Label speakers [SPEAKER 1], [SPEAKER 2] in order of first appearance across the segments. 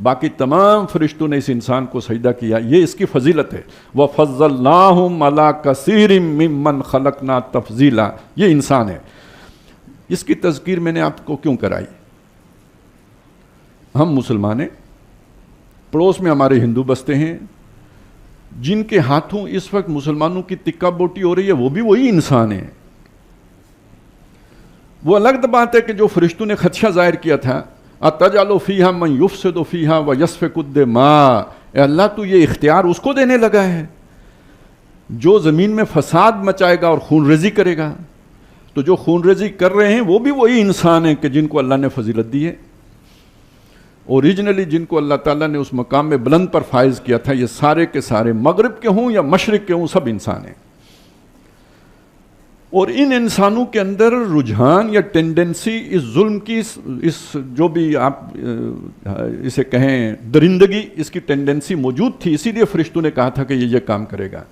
[SPEAKER 1] باقی تمام فرشتوں نے اس انسان کو سجدہ کیا، یہ اس کی فضیلت ہے۔ وَفَضَّلْنَاهُمْ عَلَىٰ كَثِيرٍ مِّمَّنْ خَلَقْنَا تَفْضِيلًا، یہ انسان ہے۔ اس کی تذکیر میں نے آپ کو کیوں کرائی؟ ہم مسلمان ہیں، پڑوس میں ہمارے ہندو بستے ہیں، جن کے ہاتھوں اس وقت مسلمانوں کی تکہ بوٹی ہو رہی ہے، وہ بھی وہی انسان ہیں۔ وہ الگ بات ہے کہ جو فرشتوں نے خدشہ ظاہر کیا تھا، اَتَجْعَلُ فِيهَا مَن يُفْسِدُ فِيهَا وَيَسْفِكُ الدِّمَاءَ، اے اللہ تو یہ اختیار اس کو دینے لگا ہے جو زمین میں فساد مچائے گا اور خون ریزی کرے گا۔ تو جو خون ریزی کر رہے ہیں وہ بھی وہی انسان ہیں کہ جن کو اللہ نے فضیلت دی ہے۔ اوریجنلی جن کو اللہ تعالیٰ نے اس مقام میں بلند پر فائز کیا تھا، یہ سارے کے سارے مغرب کے ہوں یا مشرق کے ہوں، سب انسان ہیں۔ اور ان انسانوں کے اندر رجحان یا ٹینڈنسی اس ظلم کی، اس جو بھی آپ اسے کہیں درندگی، اس کی ٹینڈنسی موجود تھی، اسی لیے فرشتوں نے کہا تھا کہ یہ کام کرے گا۔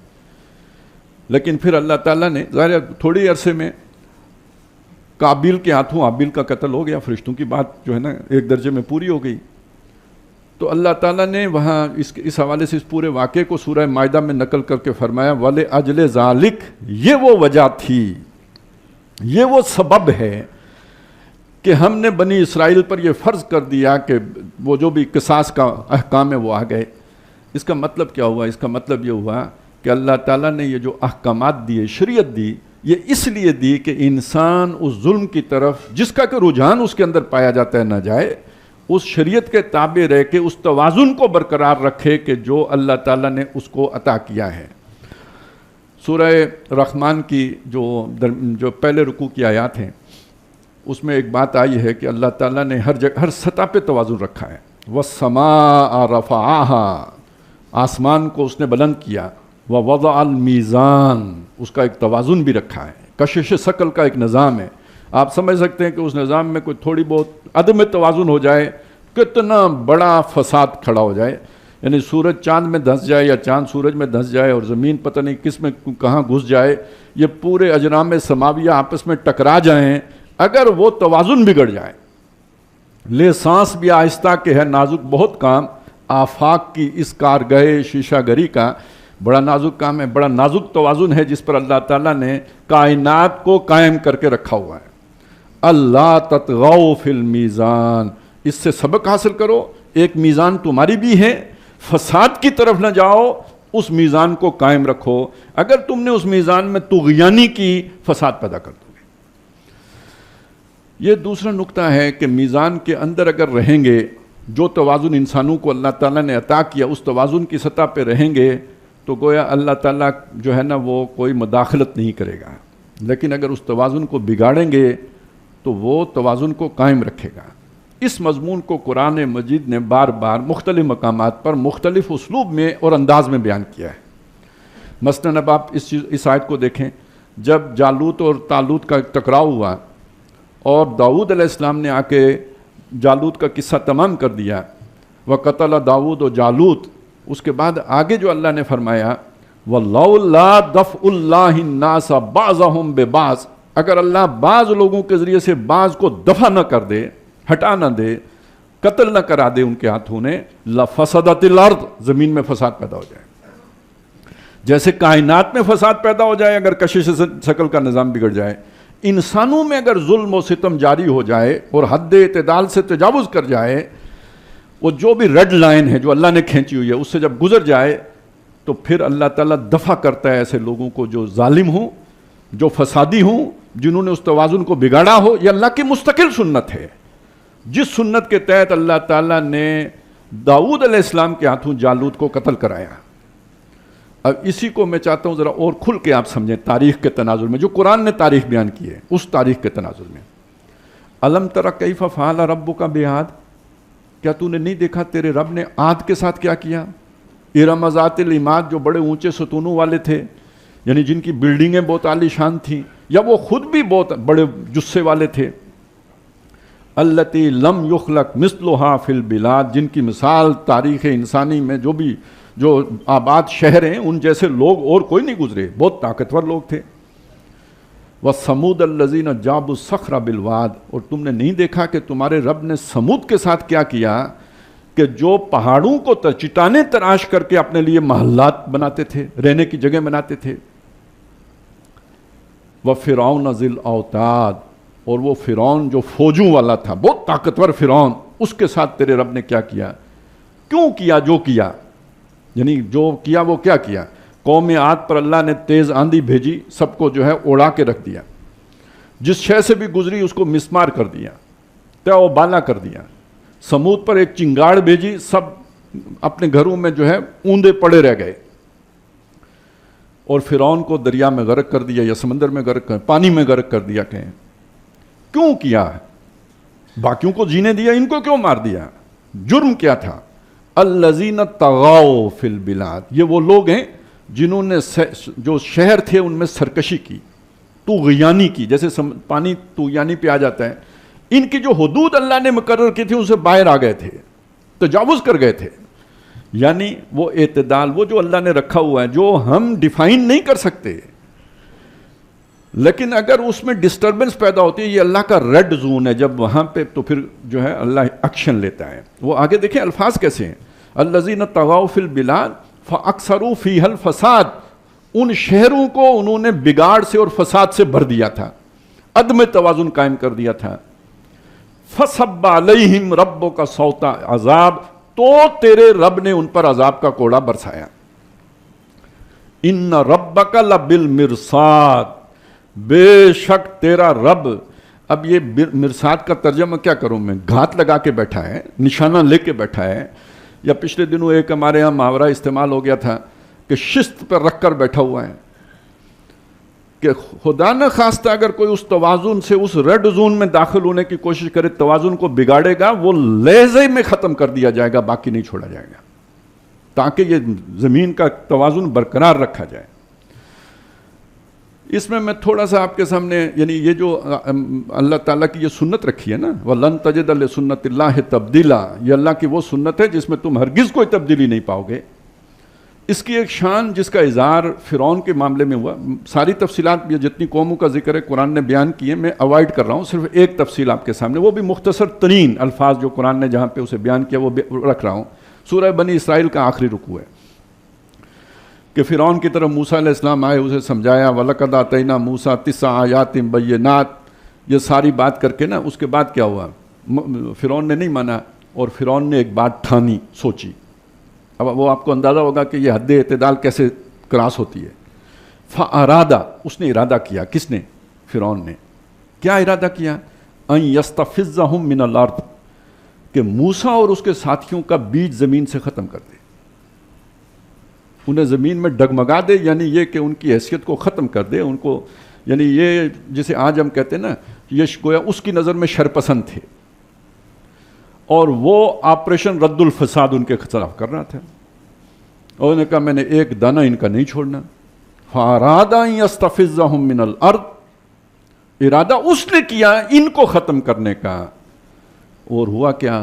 [SPEAKER 1] لیکن پھر اللہ تعالیٰ نے ظاہر تھوڑی عرصے میں قابیل کے ہاتھوں حابیل کا قتل ہو گیا، فرشتوں کی بات جو ہے نا ایک درجے میں پوری ہو گئی۔ تو اللہ تعالیٰ نے وہاں اس حوالے سے اس پورے واقعے کو سورہ مائدہ میں نقل کر کے فرمایا وَلِأَجْلِ ذَلِكَ، یہ وہ وجہ تھی، یہ وہ سبب ہے کہ ہم نے بنی اسرائیل پر یہ فرض کر دیا کہ وہ جو بھی قصاص کا احکام ہے وہ آ گئے۔ اس کا مطلب کیا ہوا؟ اس کا مطلب یہ ہوا کہ اللہ تعالیٰ نے یہ جو احکامات دیے، شریعت دی، یہ اس لیے دی کہ انسان اس ظلم کی طرف جس کا کہ رجحان اس کے اندر پایا جاتا ہے نہ جائے، اس شریعت کے تابع رہ کے اس توازن کو برقرار رکھے کہ جو اللہ تعالیٰ نے اس کو عطا کیا ہے۔ سورہ رحمان کی جو پہلے رکوع کی آیات ہیں، اس میں ایک بات آئی ہے کہ اللہ تعالیٰ نے ہر سطح پہ توازن رکھا ہے۔ وَالسَّمَاءَ رَفَعَهَا، آسمان کو اس نے بلند کیا، وَوَضَعَ الْمِيزَانَ، اس کا ایک توازن بھی رکھا ہے، کشش ثقل کا ایک نظام ہے۔ آپ سمجھ سکتے ہیں کہ اس نظام میں کوئی تھوڑی بہت عدم توازن ہو جائے، کتنا بڑا فساد کھڑا ہو جائے، یعنی سورج چاند میں دھنس جائے یا چاند سورج میں دھنس جائے اور زمین پتہ نہیں کس میں کہاں گھس جائے، یہ پورے اجرام سماویہ آپس میں ٹکرا جائیں، اگر وہ توازن بگڑ جائے، لے سانس بھی آہستہ کہ ہے نازک بہت کام، آفاق کی اس کارگاہ شیشہ گری کا بڑا نازک کام ہے، بڑا نازک توازن ہے جس پر اللہ تعالیٰ نے کائنات کو قائم کر کے رکھا ہوا ہے۔ اللہ تطغوا فی المیزان، اس سے سبق حاصل کرو، ایک میزان تمہاری بھی ہے، فساد کی طرف نہ جاؤ، اس میزان کو قائم رکھو، اگر تم نے اس میزان میں طغیانی کی، فساد پیدا کر دو گے۔ یہ دوسرا نقطہ ہے کہ میزان کے اندر اگر رہیں گے، جو توازن انسانوں کو اللہ تعالیٰ نے عطا کیا اس توازن کی سطح پہ رہیں گے تو گویا اللہ تعالیٰ جو ہے نا وہ کوئی مداخلت نہیں کرے گا، لیکن اگر اس توازن کو بگاڑیں گے تو وہ توازن کو قائم رکھے گا۔ اس مضمون کو قرآن مجید نے بار بار مختلف مقامات پر مختلف اسلوب میں اور انداز میں بیان کیا ہے۔ مثلاً اب آپ اس آیت کو دیکھیں، جب جالوت اور طالوت کا ٹکراؤ ہوا اور داؤد علیہ السلام نے آ کے جالوت کا قصہ تمام کر دیا، وَقَتَلَ داؤد و جالوت، اس کے بعد آگے جو اللہ نے فرمایا وَلَوْلَا دَفْعُ اللَّهِ النَّاسَ بَعْضَهُمْ بِبَعْضٍ، اگر اللہ بعض لوگوں کے ذریعے سے بعض کو دفع نہ کر دے، ہٹا نہ دے، قتل نہ کرا دے ان کے ہاتھوں نے، لَفَسَدَتِ الْأَرْضُ، زمین میں فساد پیدا ہو جائے، جیسے کائنات میں فساد پیدا ہو جائے اگر کشش ثقل کا نظام بگڑ جائے، انسانوں میں اگر ظلم و ستم جاری ہو جائے اور حد اعتدال سے تجاوز کر جائے، وہ جو بھی ریڈ لائن ہے جو اللہ نے کھینچی ہوئی ہے اس سے جب گزر جائے تو پھر اللہ تعالیٰ دفع کرتا ہے ایسے لوگوں کو جو ظالم ہوں، جو فسادی ہوں، جنہوں نے اس توازن کو بگاڑا ہو۔ یہ اللہ کی مستقل سنت ہے، جس سنت کے تحت اللہ تعالیٰ نے داؤد علیہ السلام کے ہاتھوں جالوت کو قتل کرایا۔ اب اسی کو میں چاہتا ہوں ذرا اور کھل کے آپ سمجھیں، تاریخ کے تناظر میں جو قرآن نے تاریخ بیان کی ہے اس تاریخ کے تناظر میں۔ الم تر کیف فعل ربک بعاد، کیا تو نے نہیں دیکھا تیرے رب نے عاد کے ساتھ کیا کیا؟ ارم ذات العماد، جو بڑے اونچے ستونوں والے تھے، یعنی جن کی بلڈنگیں بہت عالی شان تھیں، یا وہ خود بھی بہت بڑے جثے والے تھے۔ التی لم یخلق مثلھا فی البلاد، جن کی مثال تاریخ انسانی میں جو آباد شہر ہیں ان جیسے لوگ اور کوئی نہیں گزرے، بہت طاقتور لوگ تھے۔ وَثَمُودَ الَّذِينَ جَابُوا الصَّخْرَ بِالْوَادِ، اور تم نے نہیں دیکھا کہ تمہارے رب نے سمود کے ساتھ کیا کیا؟ کہ جو پہاڑوں کو چٹانیں تراش کر کے اپنے لیے محلات بناتے تھے، رہنے کی جگہ بناتے تھے. وَفِرْعَوْنَ ذِي الْأَوْتَادِ، اور وہ فرعون جو فوجوں والا تھا، بہت طاقتور فرعون، اس کے ساتھ تیرے رب نے کیا کیا؟ کیوں کیا جو کیا؟ یعنی جو کیا وہ کیا کیا؟ قوم عاد پر اللہ نے تیز آندھی بھیجی، سب کو جو ہے اڑا کے رکھ دیا، جس شے سے بھی گزری اس کو مسمار کر دیا، تیا و بالا کر دیا. سمود پر ایک چنگاڑ بھیجی، سب اپنے گھروں میں جو ہے اوندے پڑے رہ گئے. اور فرعون کو دریا میں غرق کر دیا، یا سمندر میں غرق کر، پانی میں غرق کر دیا. کہیں کیوں کیا؟ باقیوں کو جینے دیا، ان کو کیوں مار دیا؟ جرم کیا تھا؟ الذین طغوا فی البلاد، یہ وہ لوگ ہیں جنہوں نے جو شہر تھے ان میں سرکشی کی، طغیانی کی. جیسے پانی طغیانی پہ آ جاتا ہے، ان کی جو حدود اللہ نے مقرر کی تھی ان سے باہر آ گئے تھے، تجاوز کر گئے تھے. یعنی وہ اعتدال، وہ جو اللہ نے رکھا ہوا ہے، جو ہم ڈیفائن نہیں کر سکتے، لیکن اگر اس میں ڈسٹربنس پیدا ہوتی ہے، یہ اللہ کا ریڈ زون ہے، جب وہاں پہ تو پھر جو ہے اللہ ایکشن لیتا ہے. وہ آگے دیکھیں الفاظ کیسے ہیں. الذین طغوا فی البلاد فاکثروا فیہا الفساد، ان شہروں کو انہوں نے بگاڑ سے اور فساد سے بھر دیا تھا، عدم توازن قائم کر دیا تھا. فصب علیہم ربک صوت عذاب، تو تیرے رب نے ان پر عذاب کا کوڑا برسایا. ان ربک لبالمرصاد، بے شک تیرا رب. اب یہ مرصاد کا ترجمہ کیا کروں میں؟ گھات لگا کے بیٹھا ہے، نشانہ لے کے بیٹھا ہے. یا پچھلے دنوں ایک ہمارے ہاں محاورہ استعمال ہو گیا تھا کہ شست پر رکھ کر بیٹھا ہوا ہے، کہ خدا نہ خواستہ اگر کوئی اس توازن سے، اس ریڈ زون میں داخل ہونے کی کوشش کرے، توازن کو بگاڑے گا، وہ لہجے میں ختم کر دیا جائے گا، باقی نہیں چھوڑا جائے گا، تاکہ یہ زمین کا توازن برقرار رکھا جائے. اس میں تھوڑا سا آپ کے سامنے، یعنی یہ جو اللہ تعالیٰ کی یہ سنت رکھی ہے نا، وَلَن تَجِدَ لِسُنَّتِ اللَّهِ تَبْدِيلًا، یہ اللہ کی وہ سنت ہے جس میں تم ہرگز کوئی تبدیلی نہیں پاؤ گے. اس کی ایک شان جس کا اظہار فرعون کے معاملے میں ہوا، ساری تفصیلات یہ جتنی قوموں کا ذکر ہے قرآن نے بیان کی ہے، میں اوائڈ کر رہا ہوں، صرف ایک تفصیل آپ کے سامنے، وہ بھی مختصر ترین الفاظ جو قرآن نے جہاں پہ اسے بیان کیا وہ رکھ رہا ہوں. سورہ بنی اسرائیل کا آخری رکوع ہے کہ فرعون کی طرف موسیٰ علیہ السلام آئے، اسے سمجھایا، وَلَقَدْ آتَيْنَا مُوسَىٰ 9 آیَاتٍ بَيِّنَاتٍ، یہ ساری بات کر کے نا اس کے بعد کیا ہوا؟ فرعون نے نہیں مانا، اور فرعون نے ایک بات ٹھانی، سوچی. اب وہ آپ کو اندازہ ہوگا کہ یہ حد اعتدال کیسے کراس ہوتی ہے. فَأَرَادَ، اس نے ارادہ کیا. کس نے؟ فرعون نے. کیا ارادہ کیا؟ أَن يَسْتَفِزَّهُم مِّنَ الْأَرْضِ، کہ موسیٰ اور اس کے ساتھیوں کا بیج زمین سے ختم کر دے، انہیں زمین میں ڈگمگا دے، یعنی یہ کہ ان کی حیثیت کو ختم کر دے، ان کو، یعنی یہ جسے آج ہم کہتے ہیں نا، یہ گویا اس کی نظر میں شرپسند تھے، اور وہ آپریشن رد الفساد ان کے خلاف کر رہا تھا. اور انہوں نے کہا میں نے ایک دانہ ان کا نہیں چھوڑنا. فَأَرَادَ أَن يَسْتَفِزَّهُم مِّنَ الْأَرْضِ، ارادہ اس نے کیا ان کو ختم کرنے کا، اور ہوا کیا؟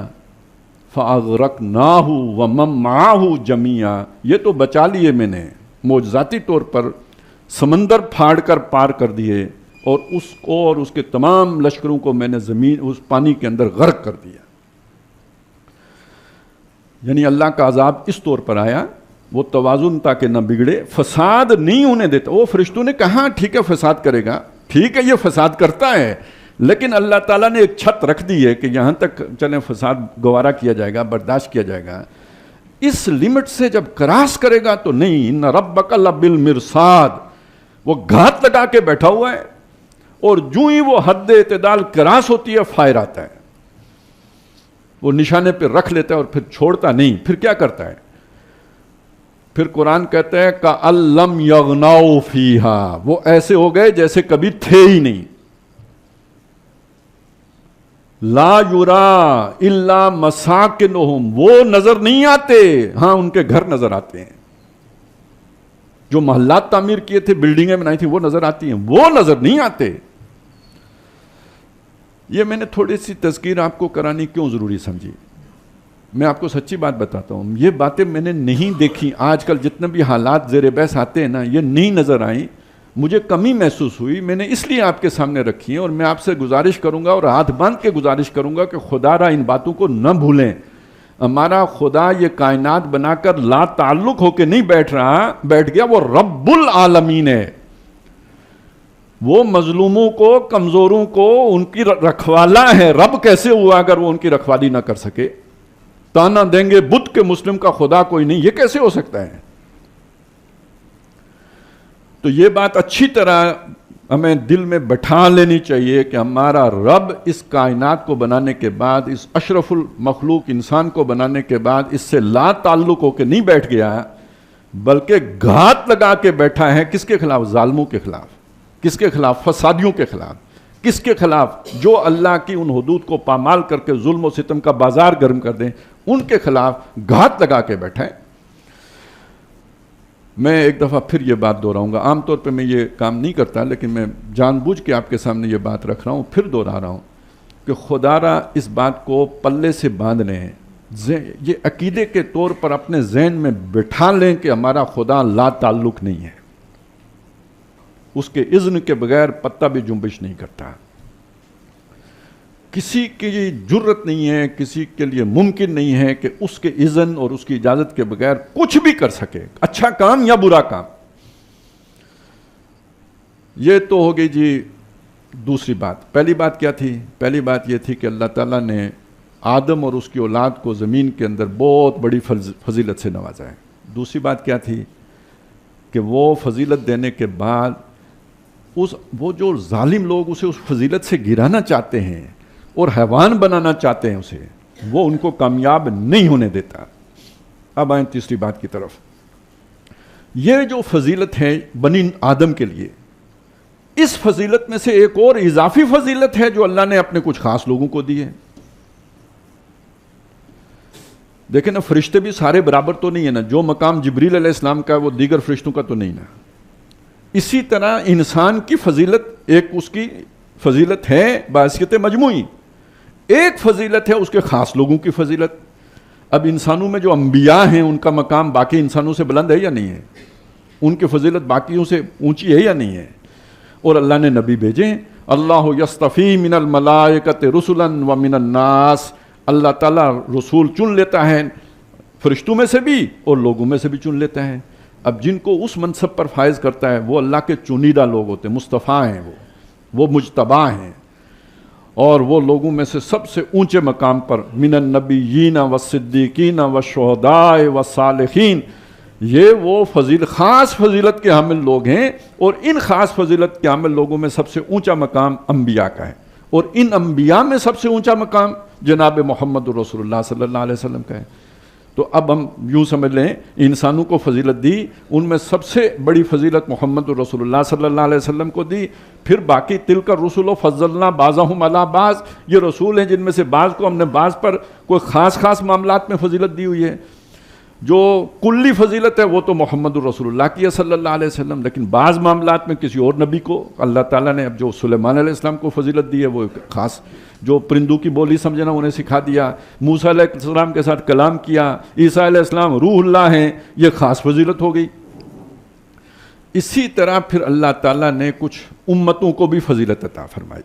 [SPEAKER 1] فَأَغْرَقْنَاهُ وَمَن مَّعَهُ جَمِيعًا، یہ تو بچا لیے میں نے معجزاتی طور پر، سمندر پھاڑ کر پار کر دیے، اور اس کو اور اس کے تمام لشکروں کو میں نے زمین، اس پانی کے اندر غرق کر دیا. یعنی اللہ کا عذاب اس طور پر آیا، وہ توازن تاکہ نہ بگڑے، فساد نہیں ہونے دیتا. وہ فرشتوں نے کہا ٹھیک ہے فساد کرے گا، ٹھیک ہے یہ فساد کرتا ہے، لیکن اللہ تعالیٰ نے ایک چھت رکھ دی ہے کہ یہاں تک چلیں فساد گوارا کیا جائے گا، برداشت کیا جائے گا. اس لمٹ سے جب کراس کرے گا تو نہیں. ان ربک لبالمرصاد، وہ گھات لگا کے بیٹھا ہوا ہے، اور جو ہی وہ حد اعتدال کراس ہوتی ہے فائر آتا ہے، وہ نشانے پہ رکھ لیتا ہے اور پھر چھوڑتا نہیں. پھر کیا کرتا ہے؟ پھر قرآن کہتا ہے کَأَن لَّمْ يَغْنَوْا فِيهَا، وہ ایسے ہو گئے جیسے کبھی تھے ہی نہیں. لا یرا الا مساکنہم، وہ نظر نہیں آتے، ہاں ان کے گھر نظر آتے ہیں، جو محلات تعمیر کیے تھے، بلڈنگیں بنائی تھی، وہ نظر آتی ہیں، وہ نظر نہیں آتے. یہ میں نے تھوڑی سی تذکیر آپ کو کرانی کیوں ضروری سمجھی؟ میں آپ کو سچی بات بتاتا ہوں، یہ باتیں میں نے نہیں دیکھی. آج کل جتنے بھی حالات زیر بحث آتے ہیں نا، یہ نہیں نظر آئیں، مجھے کمی محسوس ہوئی، میں نے اس لیے آپ کے سامنے رکھی ہیں. اور میں آپ سے گزارش کروں گا اور ہاتھ باندھ کے گزارش کروں گا کہ خدا را ان باتوں کو نہ بھولیں. ہمارا خدا یہ کائنات بنا کر لا تعلق ہو کے نہیں بیٹھ گیا، وہ رب العالمین ہے. وہ مظلوموں کو، کمزوروں کو ان کی رکھوالا ہے. رب کیسے ہوا اگر وہ ان کی رکھوالی نہ کر سکے؟ تانا دیں گے بدھ کے مسلم کا خدا کوئی نہیں، یہ کیسے ہو سکتا ہے؟ تو یہ بات اچھی طرح ہمیں دل میں بٹھا لینی چاہیے کہ ہمارا رب اس کائنات کو بنانے کے بعد، اس اشرف المخلوق انسان کو بنانے کے بعد اس سے لا تعلق ہو کے نہیں بیٹھ گیا، بلکہ گھات لگا کے بیٹھا ہے. کس کے خلاف؟ ظالموں کے خلاف. کس کے خلاف؟ فسادیوں کے خلاف. کس کے خلاف؟ جو اللہ کی ان حدود کو پامال کر کے ظلم و ستم کا بازار گرم کر دیں، ان کے خلاف گھات لگا کے بیٹھا ہے. میں ایک دفعہ پھر یہ بات دہراؤں گا. عام طور پہ میں یہ کام نہیں کرتا، لیکن میں جان بوجھ کے آپ کے سامنے یہ بات رکھ رہا ہوں، پھر دہرا رہا ہوں کہ خدا را اس بات کو پلے سے باندھ لیں، یہ عقیدے کے طور پر اپنے ذہن میں بٹھا لیں کہ ہمارا خدا لا تعلق نہیں ہے. اس کے اذن کے بغیر پتہ بھی جنبش نہیں کرتا. کسی کی جرت نہیں ہے، کسی کے لیے ممکن نہیں ہے کہ اس کے اذن اور اس کی اجازت کے بغیر کچھ بھی کر سکے، اچھا کام یا برا کام. یہ تو ہو گئی جی دوسری بات. پہلی بات کیا تھی؟ پہلی بات یہ تھی کہ اللہ تعالیٰ نے آدم اور اس کی اولاد کو زمین کے اندر بہت بڑی فضیلت سے نوازا ہے. دوسری بات کیا تھی؟ کہ وہ فضیلت دینے کے بعد وہ جو ظالم لوگ اسے اس فضیلت سے گرانا چاہتے ہیں اور حیوان بنانا چاہتے ہیں اسے، وہ ان کو کامیاب نہیں ہونے دیتا. اب آئیں تیسری بات کی طرف. یہ جو فضیلت ہے بنی آدم کے لیے، اس فضیلت میں سے ایک اور اضافی فضیلت ہے جو اللہ نے اپنے کچھ خاص لوگوں کو دی ہے. دیکھیں نا، فرشتے بھی سارے برابر تو نہیں ہے نا. جو مقام جبریل علیہ السلام کا ہے وہ دیگر فرشتوں کا تو نہیں نا. اسی طرح انسان کی فضیلت، ایک اس کی فضیلت ہے بحیثیت مجموعی، ایک فضیلت ہے اس کے خاص لوگوں کی فضیلت. اب انسانوں میں جو انبیاء ہیں ان کا مقام باقی انسانوں سے بلند ہے یا نہیں ہے؟ ان کی فضیلت باقیوں سے اونچی ہے یا نہیں ہے؟ اور اللہ نے نبی بھیجے ہیں. اللہ یصطفی من الملائکۃ رسلا ومن الناس. اللہ تعالیٰ رسول چن لیتا ہے فرشتوں میں سے بھی اور لوگوں میں سے بھی چن لیتا ہے. اب جن کو اس منصب پر فائز کرتا ہے وہ اللہ کے چنیدہ لوگ ہوتے ہیں، مصطفیٰ ہیں، وہ مجتبیٰ ہیں، اور وہ لوگوں میں سے سب سے اونچے مقام پر من النبیین والصدیقین والشہداء والصالحین. یہ وہ خاص فضیلت کے حامل لوگ ہیں، اور ان خاص فضیلت کے حامل لوگوں میں سب سے اونچا مقام انبیاء کا ہے، اور ان انبیاء میں سب سے اونچا مقام جناب محمد رسول اللہ صلی اللہ علیہ وسلم کا ہے. تو اب ہم یوں سمجھ لیں، انسانوں کو فضیلت دی، ان میں سب سے بڑی فضیلت محمد رسول اللہ صلی اللہ علیہ وسلم کو دی. پھر باقی تلک الرسل فضلنا بعضهم علی بعض، یہ رسول ہیں جن میں سے بعض کو ہم نے بعض پر کوئی خاص معاملات میں فضیلت دی ہوئی ہے. جو کلی فضیلت ہے وہ تو محمد الرسول اللہ کی ہے صلی اللہ علیہ وسلم، لیکن بعض معاملات میں کسی اور نبی کو اللہ تعالیٰ نے، اب جو سلیمان علیہ السلام کو فضیلت دی ہے وہ خاص، جو پرندوں کی بولی سمجھنا انہیں سکھا دیا، موسیٰ علیہ السلام کے ساتھ کلام کیا، عیسیٰ علیہ السلام روح اللہ ہیں، یہ خاص فضیلت ہو گئی. اسی طرح پھر اللہ تعالیٰ نے کچھ امتوں کو بھی فضیلت عطا فرمائی،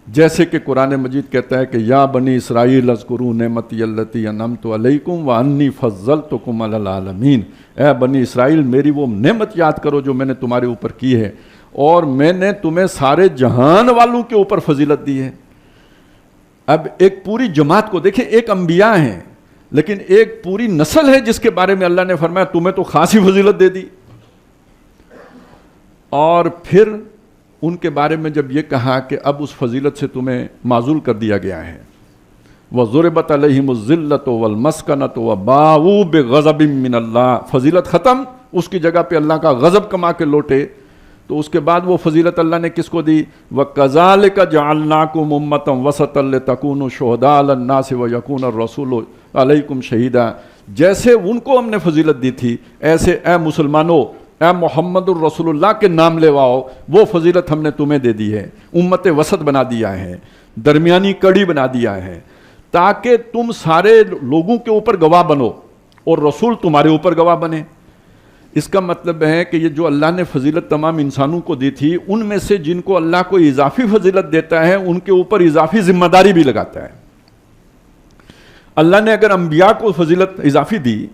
[SPEAKER 1] جیسے کہ قرآن مجید کہتا ہے کہ یا بنی اسرائیل اذکروا نعمتی التی انعمت علیکم وانی فضلتکم علی العالمین. اے بنی اسرائیل، میری وہ نعمت یاد کرو جو میں نے تمہارے اوپر کی ہے، اور میں نے تمہیں سارے جہان والوں کے اوپر فضیلت دی ہے. اب ایک پوری جماعت کو دیکھیں، ایک انبیاء ہیں لیکن ایک پوری نسل ہے جس کے بارے میں اللہ نے فرمایا تمہیں تو خاصی فضیلت دے دی. اور پھر ان کے بارے میں جب یہ کہا کہ اب اس فضیلت سے تمہیں معزول کر دیا گیا ہے، وَضُرِبَتْ عَلَيْهِمُ الذِّلَّةُ وَالْمَسْكَنَةُ وَبَاءُوا بِغَضَبٍ مِّنَ اللَّهِ. فضیلت ختم، اس کی جگہ پہ اللہ کا غضب کما کے لوٹے. تو اس کے بعد وہ فضیلت اللہ نے کس کو دی؟ وَكَذَلِكَ جَعَلْنَاكُمْ أُمَّةً وَسَطًا لِتَكُونُوا شُهَدَاءَ عَلَى النَّاسِ وَيَكُونَ الرَّسُولُ عَلَيْكُمْ شَهِيدًا. جیسے ان کو ہم نے فضیلت دی تھی، ایسے اے مسلمانوں، اے محمد الرسول اللہ کے نام لیواؤ، وہ فضیلت ہم نے تمہیں دے دی ہے. امت وسط بنا دیا ہے، درمیانی کڑی بنا دیا ہے، تاکہ تم سارے لوگوں کے اوپر گواہ بنو اور رسول تمہارے اوپر گواہ بنے. اس کا مطلب ہے کہ یہ جو اللہ نے فضیلت تمام انسانوں کو دی تھی، ان میں سے جن کو اللہ کو اضافی فضیلت دیتا ہے ان کے اوپر اضافی ذمہ داری بھی لگاتا ہے. اللہ نے اگر انبیاء کو فضیلت اضافی دی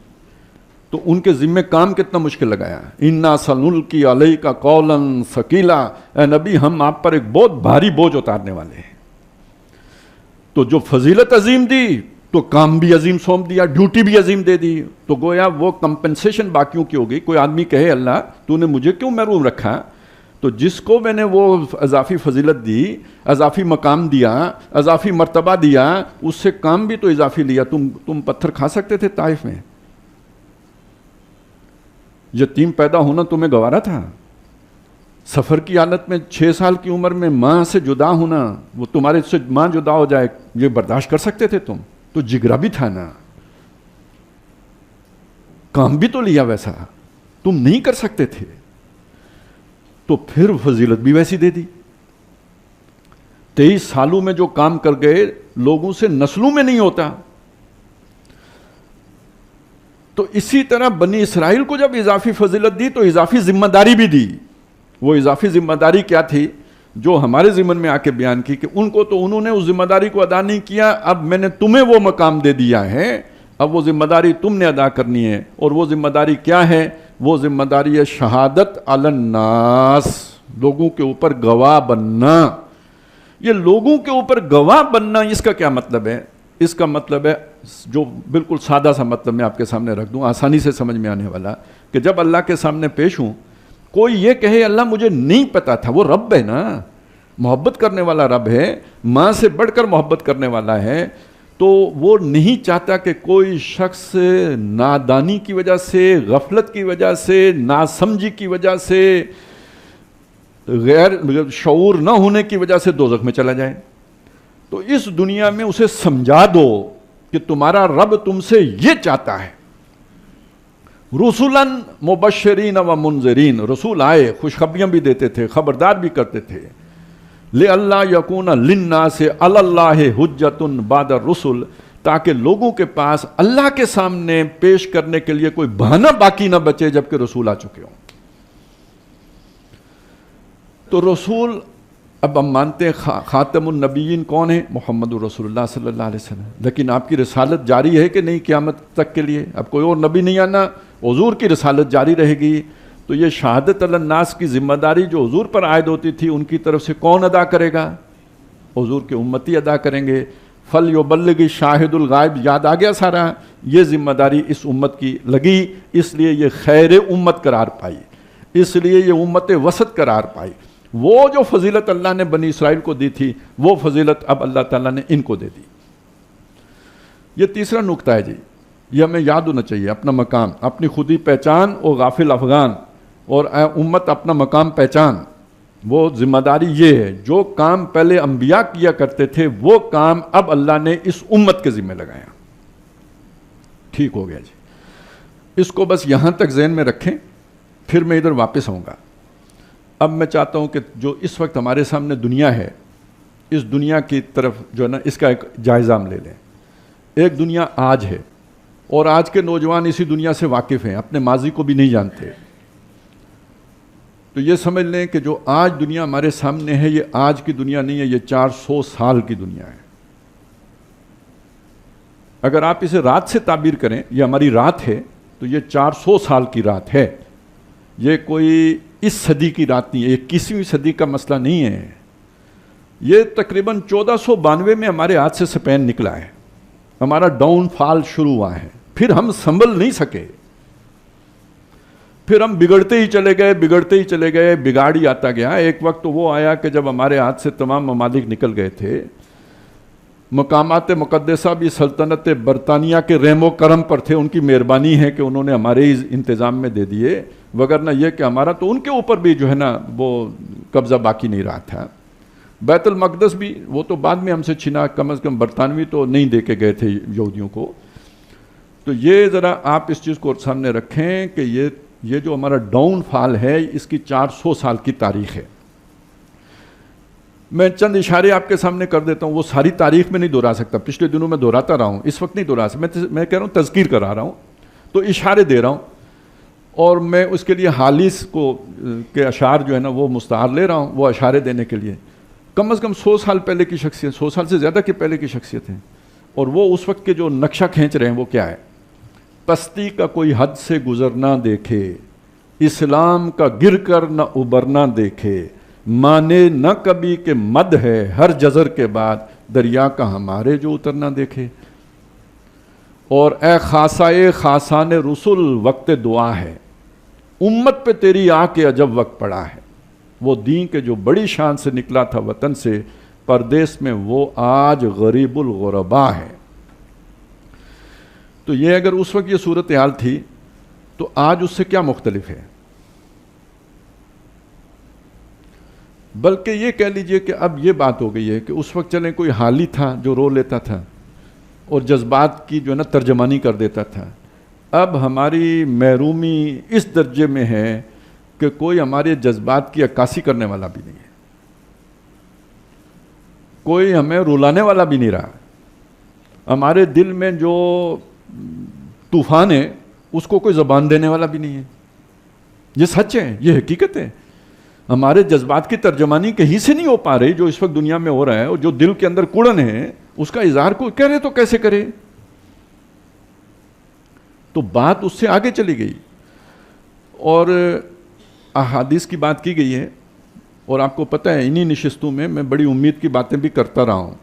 [SPEAKER 1] تو ان کے ذمے کام کتنا مشکل لگایا. انا سنلقی علیک قولا ثقیلا، اے نبی ہم آپ پر ایک بہت بھاری بوجھ اتارنے والے ہیں. تو جو فضیلت عظیم دی تو کام بھی عظیم سونپ دیا، ڈیوٹی بھی عظیم دے دی. تو گویا وہ کمپنسیشن باقیوں کی ہوگی. کوئی آدمی کہے اللہ تو نے مجھے کیوں محروم رکھا، تو جس کو میں نے وہ اضافی فضیلت دی، اضافی مقام دیا، اضافی مرتبہ دیا، اس سے کام بھی تو اضافی لیا. تم پتھر کھا سکتے تھے طائف میں؟ یتیم پیدا ہونا تمہیں گوارا تھا؟ سفر کی حالت میں 6 سال کی عمر میں ماں سے جدا ہونا، وہ تمہارے سے ماں جدا ہو جائے، یہ برداشت کر سکتے تھے تم؟ تو جگرا بھی تھا نا، کام بھی تو لیا ویسا، تم نہیں کر سکتے تھے. تو پھر فضیلت بھی ویسی دے دی. 23 سالوں میں جو کام کر گئے لوگوں سے نسلوں میں نہیں ہوتا. تو اسی طرح بنی اسرائیل کو جب اضافی فضیلت دی تو اضافی ذمہ داری بھی دی. وہ اضافی ذمہ داری کیا تھی جو ہمارے ذمن میں آ کے بیان کی کہ ان کو تو انہوں نے اس ذمہ داری کو ادا نہیں کیا، اب میں نے تمہیں وہ مقام دے دیا ہے، اب وہ ذمہ داری تم نے ادا کرنی ہے. اور وہ ذمہ داری کیا ہے؟ وہ ذمہ داری ہے شہادت علی الناس، لوگوں کے اوپر گواہ بننا. یہ لوگوں کے اوپر گواہ بننا، اس کا کیا مطلب ہے؟ اس کا مطلب ہے جو بالکل سادہ سا مطلب میں آپ کے سامنے رکھ دوں، آسانی سے سمجھ میں آنے والا، کہ جب اللہ کے سامنے پیش ہوں، کوئی یہ کہے اللہ مجھے نہیں پتا تھا، وہ رب ہے نا، محبت کرنے والا رب ہے، ماں سے بڑھ کر محبت کرنے والا ہے. تو وہ نہیں چاہتا کہ کوئی شخص نادانی کی وجہ سے، غفلت کی وجہ سے، ناسمجھی کی وجہ سے، غیر شعور نہ ہونے کی وجہ سے دوزخ میں چلا جائے. تو اس دنیا میں اسے سمجھا دو کہ تمہارا رب تم سے یہ چاہتا ہے. رسولاً مبشرین و منذرین، رسول آئے، خوشخبریاں بھی دیتے تھے، خبردار بھی کرتے تھے. لِأَلَّا يَكُونَ لِلنَّاسِ عَلَى اللَّهِ حُجَّةٌ بَعْدَ الرُّسُلِ، تاکہ لوگوں کے پاس اللہ کے سامنے پیش کرنے کے لیے کوئی بہانہ باقی نہ بچے جبکہ رسول آ چکے ہوں. تو رسول اب ہم مانتے ہیں خاتم النبیین کون ہے؟ محمد رسول اللہ صلی اللہ علیہ وسلم. لیکن آپ کی رسالت جاری ہے کہ نہیں قیامت تک کے لیے؟ اب کوئی اور نبی نہیں آنا، حضور کی رسالت جاری رہے گی. تو یہ شہادت علی الناس کی ذمہ داری جو حضور پر عائد ہوتی تھی، ان کی طرف سے کون ادا کرے گا؟ حضور کے امتی ادا کریں گے. فَلْيُبَلِّغِ شاہد الغائب، یاد آ گیا سارا. یہ ذمہ داری اس امت کی لگی، اس لیے یہ خیر امت قرار پائی، اس لیے یہ امت وسط قرار پائی. وہ جو فضیلت اللہ نے بنی اسرائیل کو دی تھی، وہ فضیلت اب اللہ تعالیٰ نے ان کو دے دی. یہ تیسرا نقطہ ہے جی، یہ ہمیں یاد ہونا چاہیے. اپنا مقام، اپنی خودی پہچان اور غافل افغان، اور اے امت اپنا مقام پہچان. وہ ذمہ داری یہ ہے، جو کام پہلے انبیاء کیا کرتے تھے وہ کام اب اللہ نے اس امت کے ذمہ لگایا. ٹھیک ہو گیا جی. اس کو بس یہاں تک ذہن میں رکھیں، پھر میں ادھر واپس آؤں گا. اب میں چاہتا ہوں کہ جو اس وقت ہمارے سامنے دنیا ہے، اس دنیا کی طرف جو ہے نا، اس کا ایک جائزہ ہم لے لیں. ایک دنیا آج ہے، اور آج کے نوجوان اسی دنیا سے واقف ہیں، اپنے ماضی کو بھی نہیں جانتے. تو یہ سمجھ لیں کہ جو آج دنیا ہمارے سامنے ہے، یہ آج کی دنیا نہیں ہے، یہ 400 سال کی دنیا ہے. اگر آپ اسے رات سے تعبیر کریں، یہ ہماری رات ہے، تو یہ 400 سال کی رات ہے. یہ کوئی اس صدی کی رات نہیں ہے، یہ 21ویں صدی کا مسئلہ نہیں ہے. یہ تقریباً 1492 میں ہمارے ہاتھ سے اسپین نکلا ہے، ہمارا ڈاؤن فال شروع ہوا ہے. پھر ہم سنبھل نہیں سکے، پھر ہم بگڑتے ہی چلے گئے، بگاڑ ہی آتا گیا. ایک وقت تو وہ آیا کہ جب ہمارے ہاتھ سے تمام ممالک نکل گئے تھے. مقامات مقدسہ بھی سلطنت برطانیہ کے رحم و کرم پر تھے، ان کی مہربانی ہے کہ انہوں نے ہمارے ہی انتظام میں دے دیے، وگرنہ یہ کہ ہمارا تو ان کے اوپر بھی جو ہے نا وہ قبضہ باقی نہیں رہا تھا. بیت المقدس بھی وہ تو بعد میں ہم سے چھنا، کم از کم برطانوی تو نہیں دے کے گئے تھے یہودیوں کو. تو یہ ذرا آپ اس چیز کو سامنے رکھیں کہ یہ جو ہمارا ڈاؤن فال ہے، اس کی 400 سال کی تاریخ ہے. میں چند اشارے آپ کے سامنے کر دیتا ہوں، وہ ساری تاریخ میں نہیں دہرا سکتا، پچھلے دنوں میں دہراتا رہا ہوں، اس وقت نہیں دہرا سکتا. میں کہہ رہا ہوں تذکیر کرا رہا ہوں، تو اشارے دے رہا ہوں، اور میں اس کے لیے حالیس کے اشعار جو ہے نا وہ مستعار لے رہا ہوں، وہ اشارے دینے کے لیے. کم از کم 100 سال پہلے کی شخصیت، 100 سال سے زیادہ کے پہلے کی شخصیت ہیں. اور وہ اس وقت کے جو نقشہ کھینچ رہے ہیں وہ کیا ہے؟ پستی کا کوئی حد سے گزرنا دیکھے، اسلام کا گر کر نہ ابرنا دیکھے، مانے نہ کبھی کہ مد ہے ہر جزر کے بعد دریا کا ہمارے جو اترنا دیکھے۔ اور اے خاصائے خاصان رسول وقت دعا ہے، امت پہ تیری آ کے عجب وقت پڑا ہے، وہ دین کے جو بڑی شان سے نکلا تھا وطن سے پردیس میں وہ آج غریب الغربا ہے۔ تو یہ اگر اس وقت یہ صورتحال تھی تو آج اس سے کیا مختلف ہے؟ بلکہ یہ کہہ لیجئے کہ اب یہ بات ہو گئی ہے کہ اس وقت چلیں کوئی حالی تھا جو رو لیتا تھا اور جذبات کی جو ہے نا ترجمانی کر دیتا تھا، اب ہماری محرومی اس درجے میں ہے کہ کوئی ہمارے جذبات کی عکاسی کرنے والا بھی نہیں ہے، کوئی ہمیں رلانے والا بھی نہیں رہا، ہمارے دل میں جو طوفان ہے اس کو کوئی زبان دینے والا بھی نہیں ہے۔ یہ سچ ہے، یہ حقیقت ہے، ہمارے جذبات کی ترجمانی کہیں سے نہیں ہو پا رہی جو اس وقت دنیا میں ہو رہا ہے، اور جو دل کے اندر کڑن ہے اس کا اظہار کوئی کرے تو کیسے کرے؟ تو بات اس سے آگے چلی گئی اور احادیث کی بات کی گئی ہے، اور آپ کو پتہ ہے انہی نشستوں میں میں بڑی امید کی باتیں بھی کرتا رہا ہوں،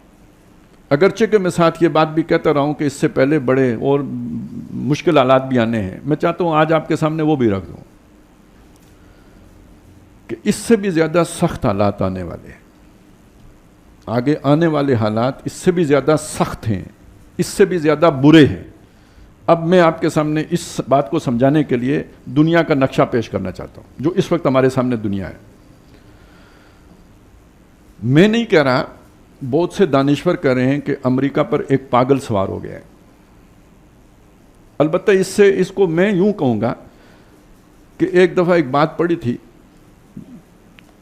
[SPEAKER 1] اگرچہ کہ میں ساتھ یہ بات بھی کہتا رہا ہوں کہ اس سے پہلے بڑے اور مشکل حالات بھی آنے ہیں۔ میں چاہتا ہوں آج آپ کے سامنے وہ بھی رکھ دوں کہ اس سے بھی زیادہ سخت حالات آنے والے ہیں، آگے آنے والے حالات اس سے بھی زیادہ سخت ہیں، اس سے بھی زیادہ برے ہیں۔ اب میں آپ کے سامنے اس بات کو سمجھانے کے لیے دنیا کا نقشہ پیش کرنا چاہتا ہوں جو اس وقت ہمارے سامنے دنیا ہے۔ میں نہیں کہہ رہا، بہت سے دانشور کہہ رہے ہیں کہ امریکہ پر ایک پاگل سوار ہو گیا ہے، البتہ اس کو میں یوں کہوں گا کہ ایک دفعہ ایک بات پڑھی تھی،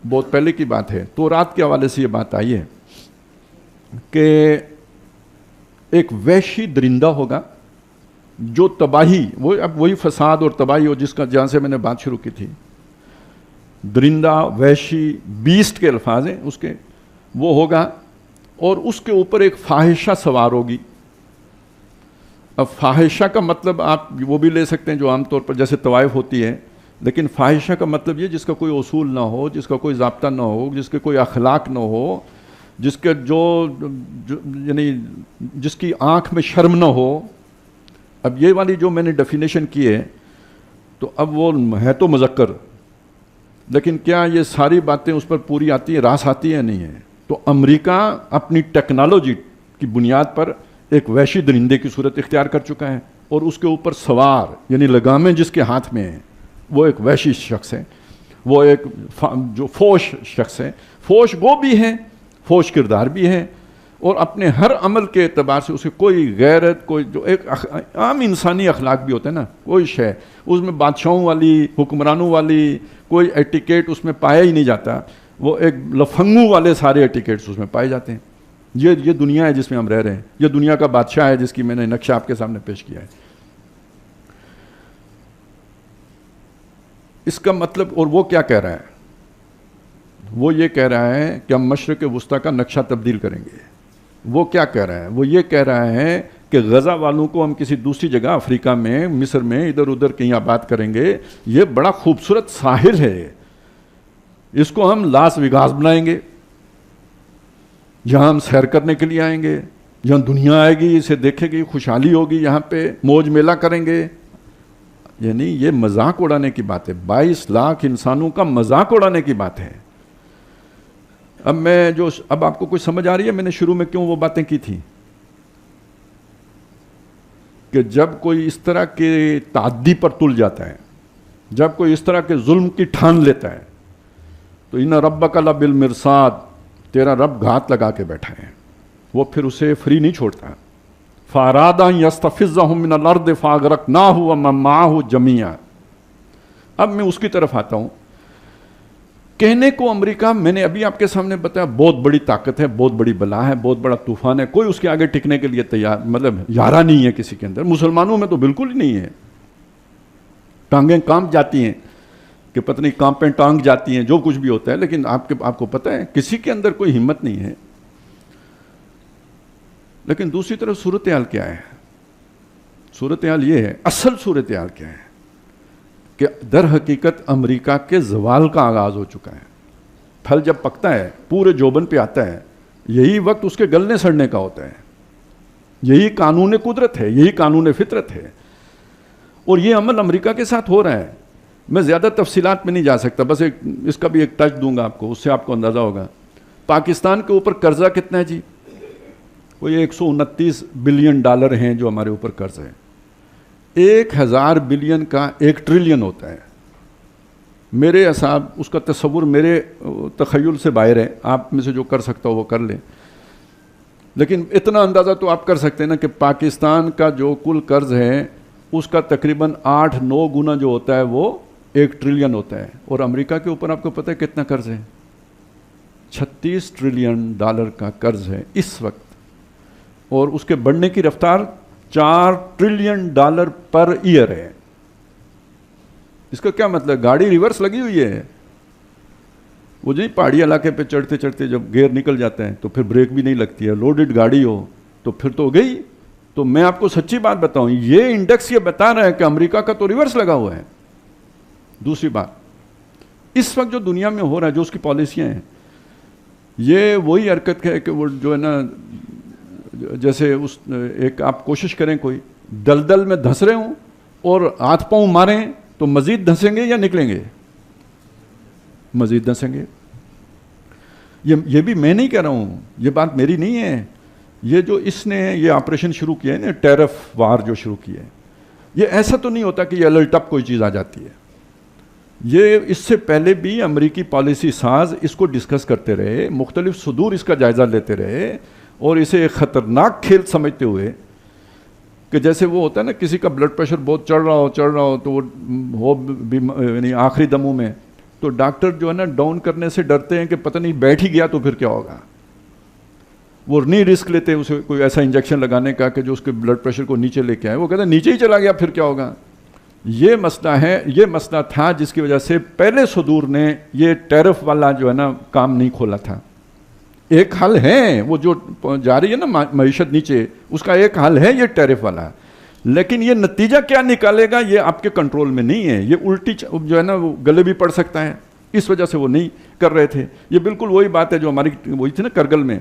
[SPEAKER 1] بہت پہلے کی بات ہے، تو رات کے حوالے سے یہ بات آئی ہے کہ ایک وحشی درندہ ہوگا جو تباہی، اب وہی فساد اور تباہی ہو جہاں سے میں نے بات شروع کی تھی، درندہ وحشی بیسٹ کے الفاظ ہیں اس کے، وہ ہوگا اور اس کے اوپر ایک فاحشہ سوار ہوگی۔ اب فاحشہ کا مطلب آپ وہ بھی لے سکتے ہیں جو عام طور پر جیسے طوائف ہوتی ہے، لیکن فاحشہ کا مطلب یہ جس کا کوئی اصول نہ ہو، جس کا کوئی ضابطہ نہ ہو، جس کے کوئی اخلاق نہ ہو، جس کے یعنی جس کی آنکھ میں شرم نہ ہو۔ اب یہ والی جو میں نے ڈیفینیشن کی ہے تو اب وہ ہے تو مذکر، لیکن کیا یہ ساری باتیں اس پر پوری آتی ہیں، راس آتی ہے نہیں ہے؟ تو امریکہ اپنی ٹیکنالوجی کی بنیاد پر ایک وحشی درندے کی صورت اختیار کر چکا ہے، اور اس کے اوپر سوار یعنی لگامیں جس کے ہاتھ میں ہیں وہ ایک وحشی شخص ہے، وہ ایک جو فوش شخص ہے، فوش گو بھی ہے، فوش کردار بھی ہے، اور اپنے ہر عمل کے اعتبار سے اسے کوئی غیرت، کوئی جو ایک عام انسانی اخلاق بھی ہوتا ہے نا، کوئی شے اس میں بادشاہوں والی، حکمرانوں والی کوئی ایٹیکیٹ اس میں پایا ہی نہیں جاتا، وہ ایک لفنگوں والے سارے ایٹیکیٹس اس میں پائے جاتے ہیں۔ یہ دنیا ہے جس میں ہم رہ رہے ہیں، یہ دنیا کا بادشاہ ہے جس کی میں نے نقشہ آپ کے سامنے پیش کیا ہے۔ اس کا مطلب، اور وہ کیا کہہ رہا ہے؟ وہ یہ کہہ رہا ہے کہ ہم مشرق وسطیٰ کا نقشہ تبدیل کریں گے۔ وہ کیا کہہ رہا ہے؟ وہ یہ کہہ رہا ہے کہ غزہ والوں کو ہم کسی دوسری جگہ افریقہ میں، مصر میں، ادھر ادھر کہیں آباد کریں گے، یہ بڑا خوبصورت ساحل ہے، اس کو ہم لاس ویگاس بنائیں گے، یہاں ہم سیر کرنے کے لیے آئیں گے، یہاں دنیا آئے گی، اسے دیکھے گی، خوشحالی ہوگی، یہاں پہ موج میلہ کریں گے۔ یعنی یہ مذاق اڑانے کی بات ہے، 22 لاکھ انسانوں کا مذاق اڑانے کی بات ہے۔ اب آپ کو کچھ سمجھ آ رہی ہے میں نے شروع میں کیوں وہ باتیں کی تھی؟ کہ جب کوئی اس طرح کے تعدی پر تل جاتا ہے، جب کوئی اس طرح کے ظلم کی ٹھان لیتا ہے، تو ان ربک لبالمرصاد، تیرا رب گھات لگا کے بیٹھا ہے، وہ پھر اسے فری نہیں چھوڑتا۔ فاراد ان یستفزهم من الارض فاغرقناه ومن معه جميعا۔ اب میں اس کی طرف آتا ہوں، کہنے کو امریکہ، میں نے ابھی آپ کے سامنے بتایا، بہت بڑی طاقت ہے، بہت بڑی بلا ہے، بہت بڑا طوفان ہے، کوئی اس کے آگے ٹکنے کے لیے تیار، مطلب یارہ نہیں ہے کسی کے اندر، مسلمانوں میں تو بالکل ہی نہیں ہے، ٹانگیں کانپ جاتی ہیں کہ پتہ نہیں کانپیں ٹانگ جاتی ہیں، جو کچھ بھی ہوتا ہے، لیکن آپ کو پتہ ہے کسی کے اندر کوئی ہمت نہیں ہے۔ لیکن دوسری طرف صورتحال کیا ہے؟ صورتحال یہ ہے، اصل صورتحال کیا ہے کہ در حقیقت امریکہ کے زوال کا آغاز ہو چکا ہے۔ پھل جب پکتا ہے پورے جوبن پہ آتا ہے، یہی وقت اس کے گلنے سڑنے کا ہوتا ہے۔ یہی قانون قدرت ہے، یہی قانون فطرت ہے، اور یہ عمل امریکہ کے ساتھ ہو رہا ہے۔ میں زیادہ تفصیلات میں نہیں جا سکتا، بس اس کا بھی ایک ٹچ دوں گا آپ کو، اس سے آپ کو اندازہ ہوگا۔ پاکستان کے اوپر قرضہ کتنا ہے جی؟ وہ یہ 129 بلین ڈالر ہیں جو ہمارے اوپر قرض ہے۔ 1000 بلین کا 1 ٹریلین ہوتا ہے۔ میرے حساب اس کا تصور میرے تخیل سے باہر ہے، آپ میں سے جو کر سکتا ہو وہ کر لیں، لیکن اتنا اندازہ تو آپ کر سکتے ہیں نا کہ پاکستان کا جو کل قرض ہے اس کا تقریباً 8-9 گنا جو ہوتا ہے وہ 1 ٹریلین ہوتا ہے۔ اور امریکہ کے اوپر آپ کو پتہ ہے کتنا قرض ہے؟ 36 ٹریلین ڈالر کا قرض ہے اس وقت، اور اس کے بڑھنے کی رفتار 4 ٹریلین ڈالر پر ایئر ہے۔ اس کا کیا مطلب؟ گاڑی ریورس لگی ہوئی ہے۔ وہ جو پہاڑی علاقے پہ چڑھتے چڑھتے جب گیئر نکل جاتے ہیں تو پھر بریک بھی نہیں لگتی ہے، لوڈڈ گاڑی ہو تو پھر تو گئی۔ تو میں آپ کو سچی بات بتاؤں، یہ انڈیکس یہ بتا رہا ہے کہ امریکہ کا تو ریورس لگا ہوا ہے۔ دوسری بات، اس وقت جو دنیا میں ہو رہا ہے، جو اس کی پالیسیاں ہیں، یہ وہی حرکت ہے کہ وہ جو ہے نا، جیسے اس ایک آپ کوشش کریں کوئی دلدل میں دھس رہے ہوں اور ہاتھ پاؤں ماریں تو مزید دھسیں گے یا نکلیں گے؟ مزید دھسیں گے۔ یہ بھی میں نہیں کہہ رہا ہوں، یہ بات میری نہیں ہے، یہ جو اس نے یہ آپریشن شروع کیا ہے نا، ٹیرف وار جو شروع کیا ہے، یہ ایسا تو نہیں ہوتا کہ یہ الٹ اپ کوئی چیز آ جاتی ہے۔ یہ اس سے پہلے بھی امریکی پالیسی ساز اس کو ڈسکس کرتے رہے، مختلف صدور اس کا جائزہ لیتے رہے، اور اسے ایک خطرناک کھیل سمجھتے ہوئے کہ جیسے وہ ہوتا ہے نا کسی کا بلڈ پریشر بہت چڑھ رہا ہو تو وہ ہو یعنی آخری دموں میں، تو ڈاکٹر جو ہے نا ڈاؤن کرنے سے ڈرتے ہیں کہ پتہ نہیں بیٹھ ہی گیا تو پھر کیا ہوگا۔ وہ نہیں رسک لیتے اسے کوئی ایسا انجیکشن لگانے کا کہ جو اس کے بلڈ پریشر کو نیچے لے کے آئے، وہ کہتے ہیں نیچے ہی چلا گیا پھر کیا ہوگا۔ یہ مسئلہ ہے، یہ مسئلہ تھا جس کی وجہ سے پہلے صدور نے یہ ٹیرف والا جو ہے نا کام نہیں کھولا تھا۔ ایک حل ہے وہ جو جا رہی ہے نا معیشت نیچے، اس کا ایک حل ہے یہ ٹیرف والا، لیکن یہ نتیجہ کیا نکالے گا یہ آپ کے کنٹرول میں نہیں ہے۔ یہ الٹی جو ہے نا وہ گلے بھی پڑ سکتا ہے، اس وجہ سے وہ نہیں کر رہے تھے۔ یہ بالکل وہی بات ہے جو ہماری وہی تھی نا کرگل میں،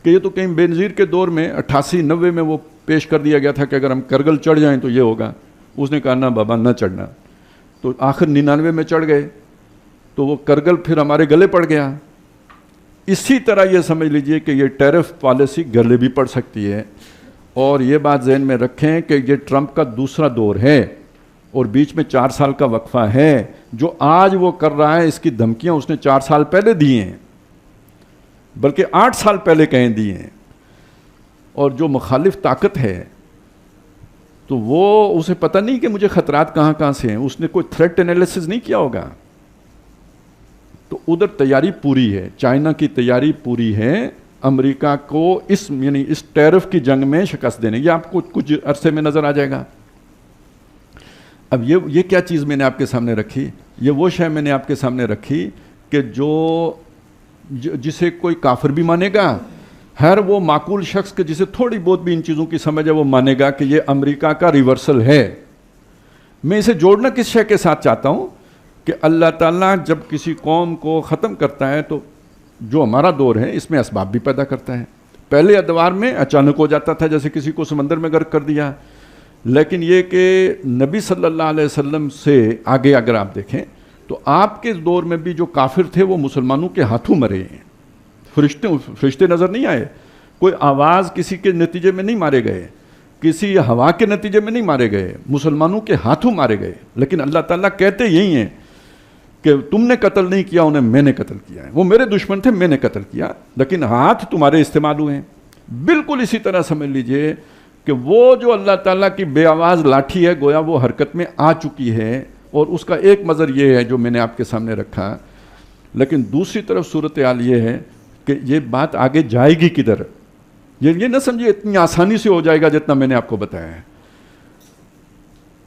[SPEAKER 1] کہ یہ تو کہیں بے نظیر کے دور میں 88-90 میں وہ پیش کر دیا گیا تھا کہ اگر ہم کرگل چڑھ جائیں تو یہ ہوگا۔ اس نے کہا نہ بابا نہ چڑھنا، تو آخر 99 میں چڑھ گئے تو وہ کرگل پھر ہمارے گلے پڑ گیا۔ اسی طرح یہ سمجھ لیجئے کہ یہ ٹیرف پالیسی گلے بھی پڑ سکتی ہے، اور یہ بات ذہن میں رکھیں کہ یہ ٹرمپ کا دوسرا دور ہے، اور بیچ میں 4 سال کا وقفہ ہے۔ جو آج وہ کر رہا ہے اس کی دھمکیاں اس نے 4 سال پہلے دی ہیں، بلکہ 8 سال پہلے کہیں دی ہیں، اور جو مخالف طاقت ہے تو وہ اسے پتہ نہیں کہ مجھے خطرات کہاں کہاں سے ہیں، اس نے کوئی تھریٹ انالیسس نہیں کیا ہوگا۔ تو ادھر تیاری پوری ہے، چائنا کی تیاری پوری ہے امریکہ کو یعنی اس ٹیرف کی جنگ میں شکست دینے۔ یہ آپ کو کچھ عرصے میں نظر آ جائے گا۔ اب یہ کیا چیز میں نے آپ کے سامنے رکھی؟ یہ وہ شے میں نے آپ کے سامنے رکھی کہ جسے کوئی کافر بھی مانے گا، ہر وہ معقول شخص کے جسے تھوڑی بہت بھی ان چیزوں کی سمجھ ہے وہ مانے گا کہ یہ امریکہ کا ریورسل ہے۔ میں اسے جوڑنا کس شے کے ساتھ چاہتا ہوں کہ اللہ تعالیٰ جب کسی قوم کو ختم کرتا ہے تو جو ہمارا دور ہے اس میں اسباب بھی پیدا کرتا ہے۔ پہلے ادوار میں اچانک ہو جاتا تھا، جیسے کسی کو سمندر میں غرق کر دیا، لیکن یہ کہ نبی صلی اللہ علیہ وسلم سے آگے اگر آپ دیکھیں تو آپ کے دور میں بھی جو کافر تھے وہ مسلمانوں کے ہاتھوں مرے ہیں۔ فرشتے نظر نہیں آئے، کوئی آواز کسی کے نتیجے میں نہیں مارے گئے، کسی ہوا کے نتیجے میں نہیں مارے گئے، مسلمانوں کے ہاتھوں مارے گئے۔ لیکن اللہ تعالیٰ کہتے یہی ہیں کہ تم نے قتل نہیں کیا، انہیں میں نے قتل کیا ہے، وہ میرے دشمن تھے، میں نے قتل کیا، لیکن ہاتھ تمہارے استعمال ہوئے ہیں۔ بالکل اسی طرح سمجھ لیجئے کہ وہ جو اللہ تعالیٰ کی بے آواز لاٹھی ہے گویا وہ حرکت میں آ چکی ہے، اور اس کا ایک منظر یہ ہے جو میں نے آپ کے سامنے رکھا۔ لیکن دوسری طرف صورتحال یہ ہے کہ یہ بات آگے جائے گی کدھر؟ یہ نہ سمجھیے اتنی آسانی سے ہو جائے گا جتنا میں نے آپ کو بتایا ہے۔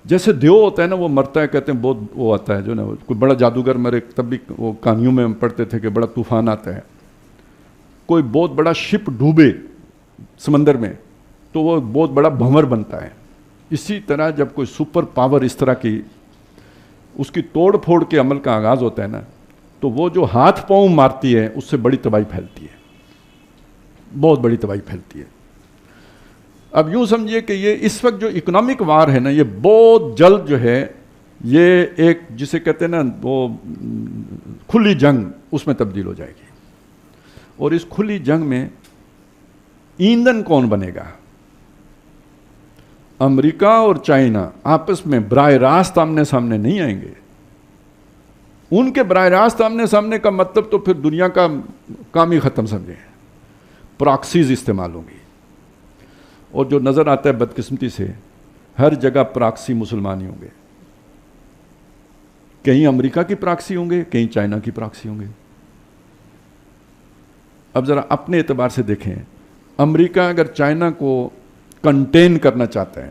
[SPEAKER 1] جیسے دیو ہوتا ہے نا، وہ مرتا ہے، کہتے ہیں بہت وہ آتا ہے جو نا کوئی بڑا جادوگر مرے، تب بھی وہ کہانیوں میں ہم پڑھتے تھے کہ بڑا طوفان آتا ہے، کوئی بہت بڑا شپ ڈوبے سمندر میں تو وہ بہت بڑا بھنور بنتا ہے. اسی طرح جب کوئی سپر پاور اس طرح کی اس کی توڑ پھوڑ کے عمل کا آغاز ہوتا ہے نا, تو وہ جو ہاتھ پاؤں مارتی ہے اس سے بڑی تباہی پھیلتی ہے, بہت بڑی تباہی پھیلتی ہے. اب یوں سمجھیے کہ یہ اس وقت جو اکنامک وار ہے نا, یہ بہت جلد جو ہے یہ ایک جسے کہتے ہیں نا وہ کھلی جنگ, اس میں تبدیل ہو جائے گی. اور اس کھلی جنگ میں ایندھن کون بنے گا؟ امریکہ اور چائنا آپس میں براہ راست آمنے سامنے نہیں آئیں گے. ان کے براہ راست آمنے سامنے کا مطلب تو پھر دنیا کا کام ہی ختم سمجھیں, پراکسیز استعمال ہوں گی. اور جو نظر آتا ہے بدقسمتی سے ہر جگہ پراکسی مسلمان ہی ہوں گے. کہیں امریکہ کی پراکسی ہوں گے, کہیں چائنا کی پراکسی ہوں گے. اب ذرا اپنے اعتبار سے دیکھیں, امریکہ اگر چائنا کو کنٹین کرنا چاہتا ہے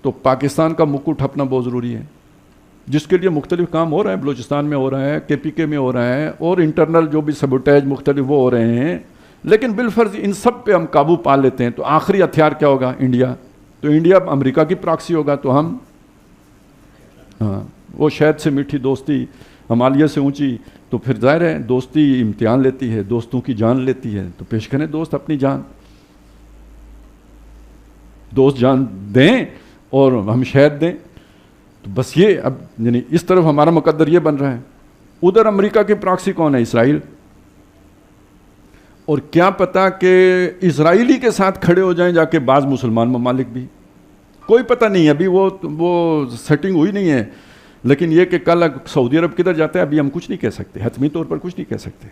[SPEAKER 1] تو پاکستان کا مکٹ اپنا بہت ضروری ہے, جس کے لیے مختلف کام ہو رہے ہیں. بلوچستان میں ہو رہا ہے, کے پی کے میں ہو رہا ہے, اور انٹرنل جو بھی سبوٹیج مختلف وہ ہو رہے ہیں. لیکن بالفرض ان سب پہ ہم قابو پا لیتے ہیں تو آخری ہتھیار کیا ہوگا؟ انڈیا. تو انڈیا امریکہ کی پراکسی ہوگا تو ہم, ہاں وہ شہد سے میٹھی دوستی ہمالیہ سے اونچی, تو پھر ظاہر ہے دوستی امتحان لیتی ہے, دوستوں کی جان لیتی ہے. تو پیش کریں دوست اپنی جان, دوست جان دیں اور ہم شہد دیں. تو بس یہ اب یعنی اس طرف ہمارا مقدر یہ بن رہا ہے. ادھر امریکہ کی پراکسی کون ہے؟ اسرائیل. اور کیا پتا کہ اسرائیلی کے ساتھ کھڑے ہو جائیں جا کے بعض مسلمان ممالک بھی, کوئی پتہ نہیں. ابھی وہ سیٹنگ ہوئی نہیں ہے. لیکن یہ کہ کل سعودی عرب کدھر جاتا ہے ابھی ہم کچھ نہیں کہہ سکتے, حتمی طور پر کچھ نہیں کہہ سکتے.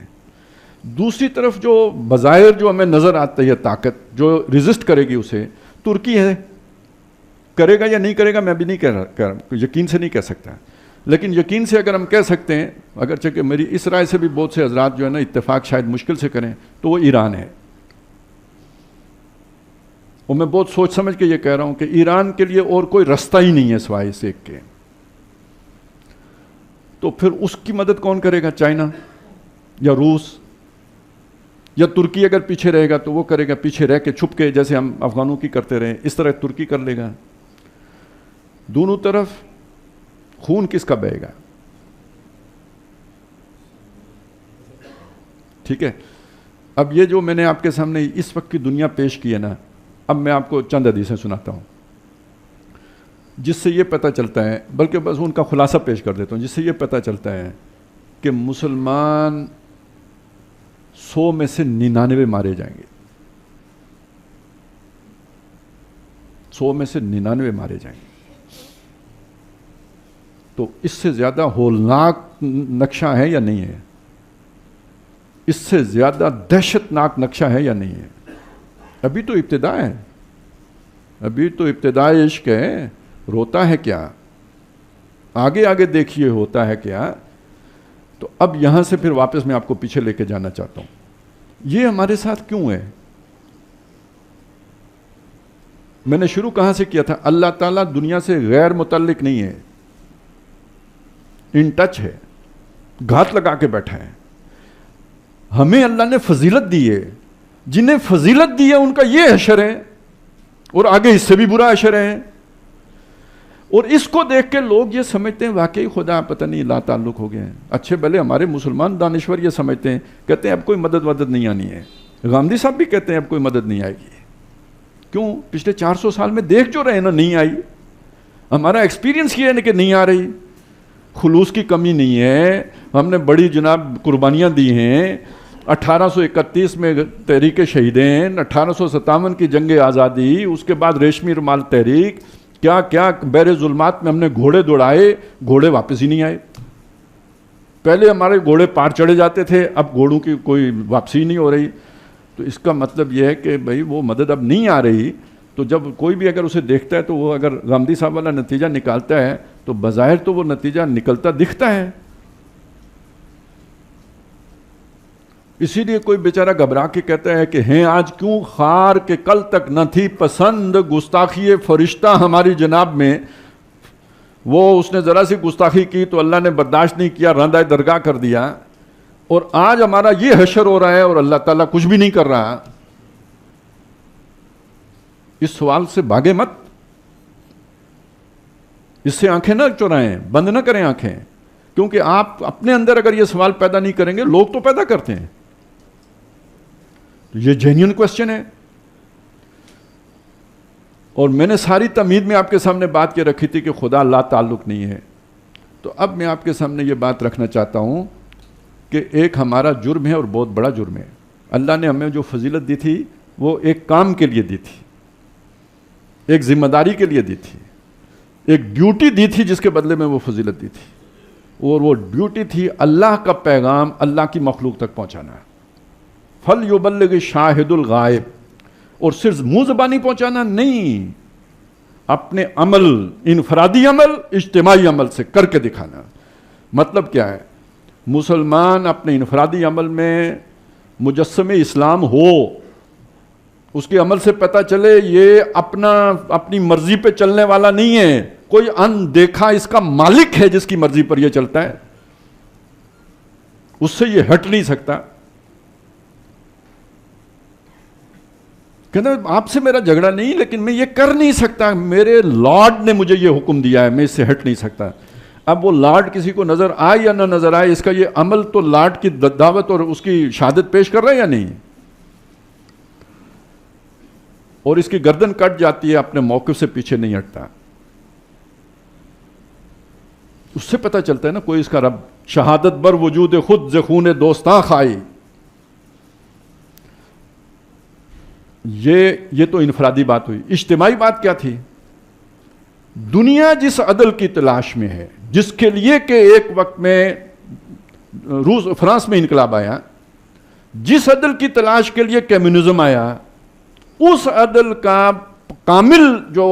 [SPEAKER 1] دوسری طرف جو بظاہر جو ہمیں نظر آتا ہے طاقت جو ریزسٹ کرے گی اسے, ترکی ہے. کرے گا یا نہیں کرے گا میں بھی نہیں کہہ رہا, یقین سے نہیں کہہ سکتا. لیکن یقین سے اگر ہم کہہ سکتے ہیں, اگرچہ کہ میری اس رائے سے بھی بہت سے حضرات جو ہے نا اتفاق شاید مشکل سے کریں, تو وہ ایران ہے. اور میں بہت سوچ سمجھ کے یہ کہہ رہا ہوں کہ ایران کے لیے اور کوئی رستہ ہی نہیں ہے سوائے اس ایک کے. تو پھر اس کی مدد کون کرے گا؟ چائنا یا روس یا ترکی. اگر پیچھے رہے گا تو وہ کرے گا پیچھے رہ کے چھپ کے, جیسے ہم افغانوں کی کرتے رہے اس طرح ترکی کر لے گا. دونوں طرف خون کس کا بہے گا؟ ٹھیک ہے. اب یہ جو میں نے آپ کے سامنے اس وقت کی دنیا پیش کی ہے نا, اب میں آپ کو چند حدیثیں سناتا ہوں جس سے یہ پتہ چلتا ہے, بلکہ بس ان کا خلاصہ پیش کر دیتا ہوں, جس سے یہ پتہ چلتا ہے کہ مسلمان 100 میں سے 99 مارے جائیں گے. 100 میں سے 99 مارے جائیں گے. تو اس سے زیادہ ہولناک نقشہ ہے یا نہیں ہے؟ اس سے زیادہ دہشت ناک نقشہ ہے یا نہیں ہے؟ ابھی تو ابتدا ہے, ابھی تو ابتدائی عشق ہے. روتا ہے کیا؟ آگے آگے دیکھیے ہوتا ہے کیا. تو اب یہاں سے پھر واپس میں آپ کو پیچھے لے کے جانا چاہتا ہوں. یہ ہمارے ساتھ کیوں ہے؟ میں نے شروع کہاں سے کیا تھا؟ اللہ تعالیٰ دنیا سے غیر متعلق نہیں ہے, ان ٹچ ہے, گھات لگا کے بیٹھا ہے. ہمیں اللہ نے فضیلت دی ہے, جنہیں فضیلت دی ہے ان کا یہ حشر ہے, اور آگے اس سے بھی برا حشر ہے. اور اس کو دیکھ کے لوگ یہ سمجھتے ہیں واقعی خدا پتہ نہیں لا تعلق ہو گئے ہیں. اچھے بھلے ہمارے مسلمان دانشور یہ سمجھتے ہیں, کہتے ہیں اب کوئی مدد ودد نہیں آنی ہے. غامدی صاحب بھی کہتے ہیں اب کوئی مدد نہیں آئے گی. کیوں؟ پچھلے 400 سال میں دیکھ جو رہے نا, نہیں آئی. ہمارا ایکسپیرینس یہ ہے کہ نہیں آ رہی. خلوص کی کمی نہیں ہے, ہم نے بڑی جناب قربانیاں دی ہیں. 1831 میں تحریک شہیدین, 1857 کی جنگ آزادی, اس کے بعد ریشمی رومال تحریک, کیا کیا بیر ظلمات میں ہم نے گھوڑے دوڑائے, گھوڑے واپس ہی نہیں آئے. پہلے ہمارے گھوڑے پار چڑھے جاتے تھے, اب گھوڑوں کی کوئی واپسی نہیں ہو رہی. تو اس کا مطلب یہ ہے کہ بھئی وہ مدد اب نہیں آ رہی. تو جب کوئی بھی اگر اسے دیکھتا ہے تو وہ اگر غامدی صاحب والا نتیجہ نکالتا ہے تو بظاہر تو وہ نتیجہ نکلتا دکھتا ہے. اسی لیے کوئی بیچارہ گھبرا کے کہتا ہے کہ ہیں آج کیوں خار کہ کل تک نہ تھی پسند گستاخی فرشتہ ہماری جناب میں. وہ اس نے ذرا سی گستاخی کی تو اللہ نے برداشت نہیں کیا, رندہ درگاہ کر دیا. اور آج ہمارا یہ حشر ہو رہا ہے اور اللہ تعالیٰ کچھ بھی نہیں کر رہا. اس سوال سے بھاگے مت، اس سے آنکھیں نہ چرائیں، بند نہ کریں آنکھیں، کیونکہ آپ اپنے اندر اگر یہ سوال پیدا نہیں کریں گے، لوگ تو پیدا کرتے ہیں. یہ جینیون کوشچن ہے. اور میں نے ساری تمہید میں آپ کے سامنے بات یہ رکھی تھی کہ خدا لا تعلق نہیں ہے. تو اب میں آپ کے سامنے یہ بات رکھنا چاہتا ہوں کہ ایک ہمارا جرم ہے اور بہت بڑا جرم ہے. اللہ نے ہمیں جو فضیلت دی تھی وہ ایک کام کے لیے دی تھی، ایک ذمہ داری کے لیے دی تھی، ایک ڈیوٹی دی تھی جس کے بدلے میں وہ فضیلت دی تھی. اور وہ ڈیوٹی تھی اللہ کا پیغام اللہ کی مخلوق تک پہنچانا. فَلْيُبَلِّغِ الشَّاهِدُ الْغَائِبُ. اور صرف منہ زبانی پہنچانا نہیں، اپنے عمل، انفرادی عمل، اجتماعی عمل سے کر کے دکھانا. مطلب کیا ہے؟ مسلمان اپنے انفرادی عمل میں مجسم اسلام ہو، اس کے عمل سے پتہ چلے یہ اپنی مرضی پہ چلنے والا نہیں ہے، کوئی اندیکھا اس کا مالک ہے جس کی مرضی پر یہ چلتا ہے، اس سے یہ ہٹ نہیں سکتا. کہتے ہیں آپ سے میرا جھگڑا نہیں، لیکن میں یہ کر نہیں سکتا، میرے لارڈ نے مجھے یہ حکم دیا ہے، میں اس سے ہٹ نہیں سکتا. اب وہ لارڈ کسی کو نظر آئے یا نہ نظر آئے، اس کا یہ عمل تو لارڈ کی دعوت اور اس کی شہادت پیش کر رہا ہے یا نہیں؟ اور اس کی گردن کٹ جاتی ہے، اپنے موقف سے پیچھے نہیں ہٹتا. اس سے پتہ چلتا ہے نا کوئی اس کا رب. شہادت بر وجود خود ز خون دوستاں کھائی. یہ تو انفرادی بات ہوئی. اجتماعی بات کیا تھی؟ دنیا جس عدل کی تلاش میں ہے، جس کے لیے کہ ایک وقت میں فرانس میں انقلاب آیا، جس عدل کی تلاش کے لیے کمیونزم آیا، اس عدل کا کامل جو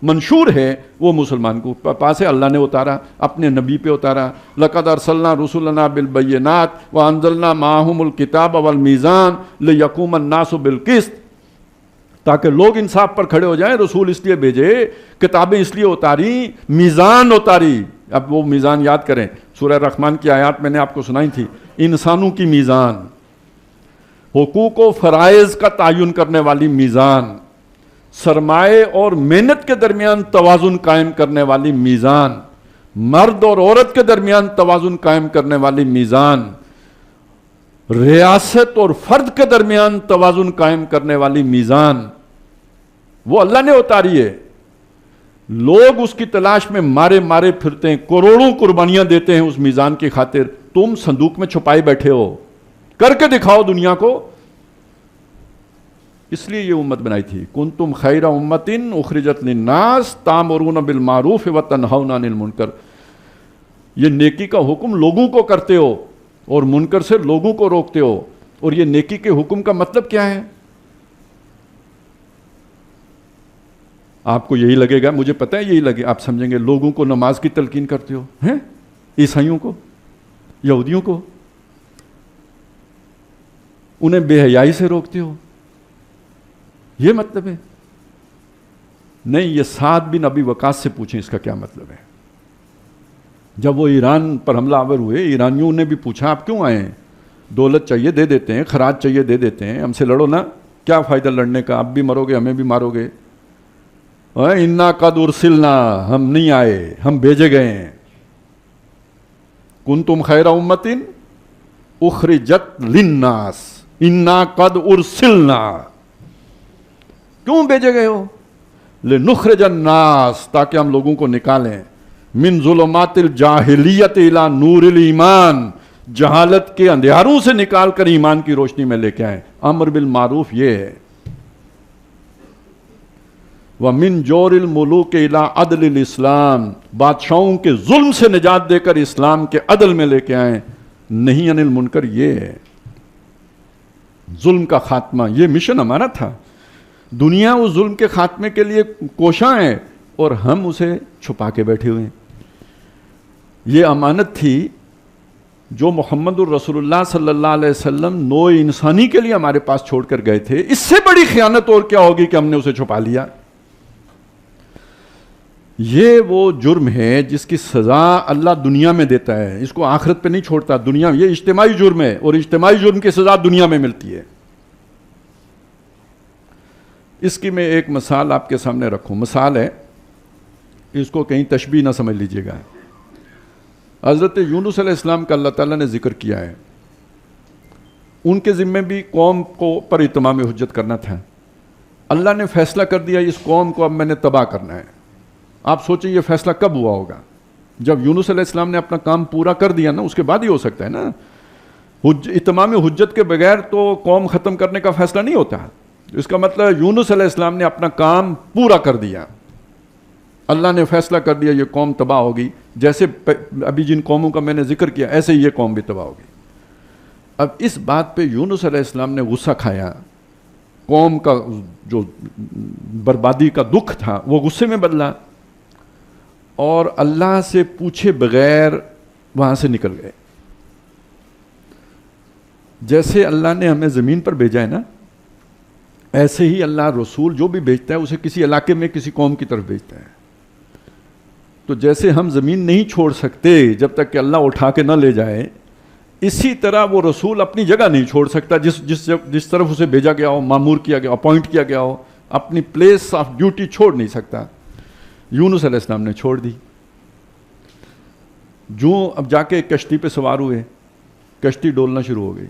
[SPEAKER 1] منشور ہے وہ مسلمان کو پاس ہے. اللہ نے اتارا، اپنے نبی پہ اتارا. لَقَدْ أَرْسَلْنَا رُسُلَنَا بِالْبَيِّنَاتِ وَأَنزَلْنَا مَعَهُمُ الْكِتَابَ وَالْمِيزَانَ لِيَقُومَ النَّاسُ بِالْقِسْطِ. تاکہ لوگ انصاف پر کھڑے ہو جائیں. رسول اس لیے بھیجے، کتابیں اس لیے اتاری، میزان اتاری. اب وہ میزان یاد کریں، سورہ رحمان کی آیات میں نے آپ کو سنائی تھی. انسانوں کی میزان، حقوق و فرائض کا تعین کرنے والی میزان، سرمایہ اور محنت کے درمیان توازن قائم کرنے والی میزان، مرد اور عورت کے درمیان توازن قائم کرنے والی میزان، ریاست اور فرد کے درمیان توازن قائم کرنے والی میزان، وہ اللہ نے اتاری ہے. لوگ اس کی تلاش میں مارے مارے پھرتے ہیں، کروڑوں قربانیاں دیتے ہیں اس میزان کی خاطر. تم صندوق میں چھپائے بیٹھے ہو، کر کے دکھاؤ دنیا کو. اس لیے یہ امت بنائی تھی. کنتم خیر امت اخرجت للناس تامرون بالمعروف وتنہون عن المنکر. یہ نیکی کا حکم لوگوں کو کرتے ہو اور منکر سے لوگوں کو روکتے ہو. اور یہ نیکی کے حکم کا مطلب کیا ہے؟ آپ کو یہی لگے گا، مجھے پتہ ہے یہی لگے، آپ سمجھیں گے لوگوں کو نماز کی تلقین کرتے ہو، ہیں عیسائیوں کو، یہودیوں کو، انہیں بے حیائی سے روکتے ہو، یہ مطلب ہے؟ نہیں، یہ سعد بن ابی وقاص سے پوچھیں اس کا کیا مطلب ہے. جب وہ ایران پر حملہ آور ہوئے، ایرانیوں نے بھی پوچھا آپ کیوں آئے ہیں؟ دولت چاہیے دے دیتے ہیں، خراج چاہیے دے دیتے ہیں، ہم سے لڑو نا، کیا فائدہ لڑنے کا، اب بھی مرو گے ہمیں بھی مارو گے. انا قد ارسلنا، ہم نہیں آئے، ہم بھیجے گئے ہیں. کنتم خیر امت اخرجت للناس انا قد ارسلنا. کیوں بھیجے گئے ہو؟ لنخرج الناس، تاکہ ہم لوگوں کو نکالیں، من ظلمات الجاہلیت الی نور الایمان، جہالت کے اندھیاروں سے نکال کر ایمان کی روشنی میں لے کے آئیں. امر بالمعروف یہ ہے. وَمِن جور الملوک الی عدل الاسلام، بادشاہوں کے ظلم سے نجات دے کر اسلام کے عدل میں لے کے آئیں. نہیں عن المنکر، یہ ہے ظلم کا خاتمہ. یہ مشن ہمارا تھا. دنیا اس ظلم کے خاتمے کے لیے کوشاں ہے اور ہم اسے چھپا کے بیٹھے ہوئے ہیں. یہ امانت تھی جو محمد الرسول اللہ صلی اللہ علیہ وسلم نوع انسانی کے لیے ہمارے پاس چھوڑ کر گئے تھے. اس سے بڑی خیانت اور کیا ہوگی کہ ہم نے اسے چھپا لیا. یہ وہ جرم ہے جس کی سزا اللہ دنیا میں دیتا ہے، اس کو آخرت پہ نہیں چھوڑتا. دنیا، یہ اجتماعی جرم ہے اور اجتماعی جرم کی سزا دنیا میں ملتی ہے. اس کی میں ایک مثال آپ کے سامنے رکھوں. مثال ہے, اس کو کہیں تشبیہ نہ سمجھ لیجیے گا. حضرت یونس علیہ السلام کا اللہ تعالیٰ نے ذکر کیا ہے. ان کے ذمے بھی قوم کو پر اتمام حجت کرنا تھا. اللہ نے فیصلہ کر دیا اس قوم کو اب میں نے تباہ کرنا ہے. آپ سوچیں یہ فیصلہ کب ہوا ہوگا؟ جب یونس علیہ السلام نے اپنا کام پورا کر دیا نا, اس کے بعد ہی ہو سکتا ہے نا. اتمام حجت کے بغیر تو قوم ختم کرنے کا فیصلہ نہیں ہوتا. اس کا مطلب یونس علیہ السلام نے اپنا کام پورا کر دیا. اللہ نے فیصلہ کر دیا یہ قوم تباہ ہوگی. جیسے ابھی جن قوموں کا میں نے ذکر کیا ایسے ہی یہ قوم بھی تباہ ہوگی. اب اس بات پہ یونس علیہ السلام نے غصہ کھایا. قوم کا جو بربادی کا دکھ تھا وہ غصے میں بدلا, اور اللہ سے پوچھے بغیر وہاں سے نکل گئے. جیسے اللہ نے ہمیں زمین پر بھیجا ہے نا, ایسے ہی اللہ رسول جو بھی بھیجتا ہے اسے کسی علاقے میں کسی قوم کی طرف بھیجتا ہے. تو جیسے ہم زمین نہیں چھوڑ سکتے جب تک کہ اللہ اٹھا کے نہ لے جائے, اسی طرح وہ رسول اپنی جگہ نہیں چھوڑ سکتا. جس طرف اسے بھیجا گیا ہو, معمور کیا گیا, اپوائنٹ کیا گیا ہو, اپنی پلیس آف ڈیوٹی چھوڑ نہیں سکتا. یونس علیہ السلام نے چھوڑ دی. جو اب جا کے کشتی پہ سوار ہوئے, کشتی ڈولنا شروع ہو گئی.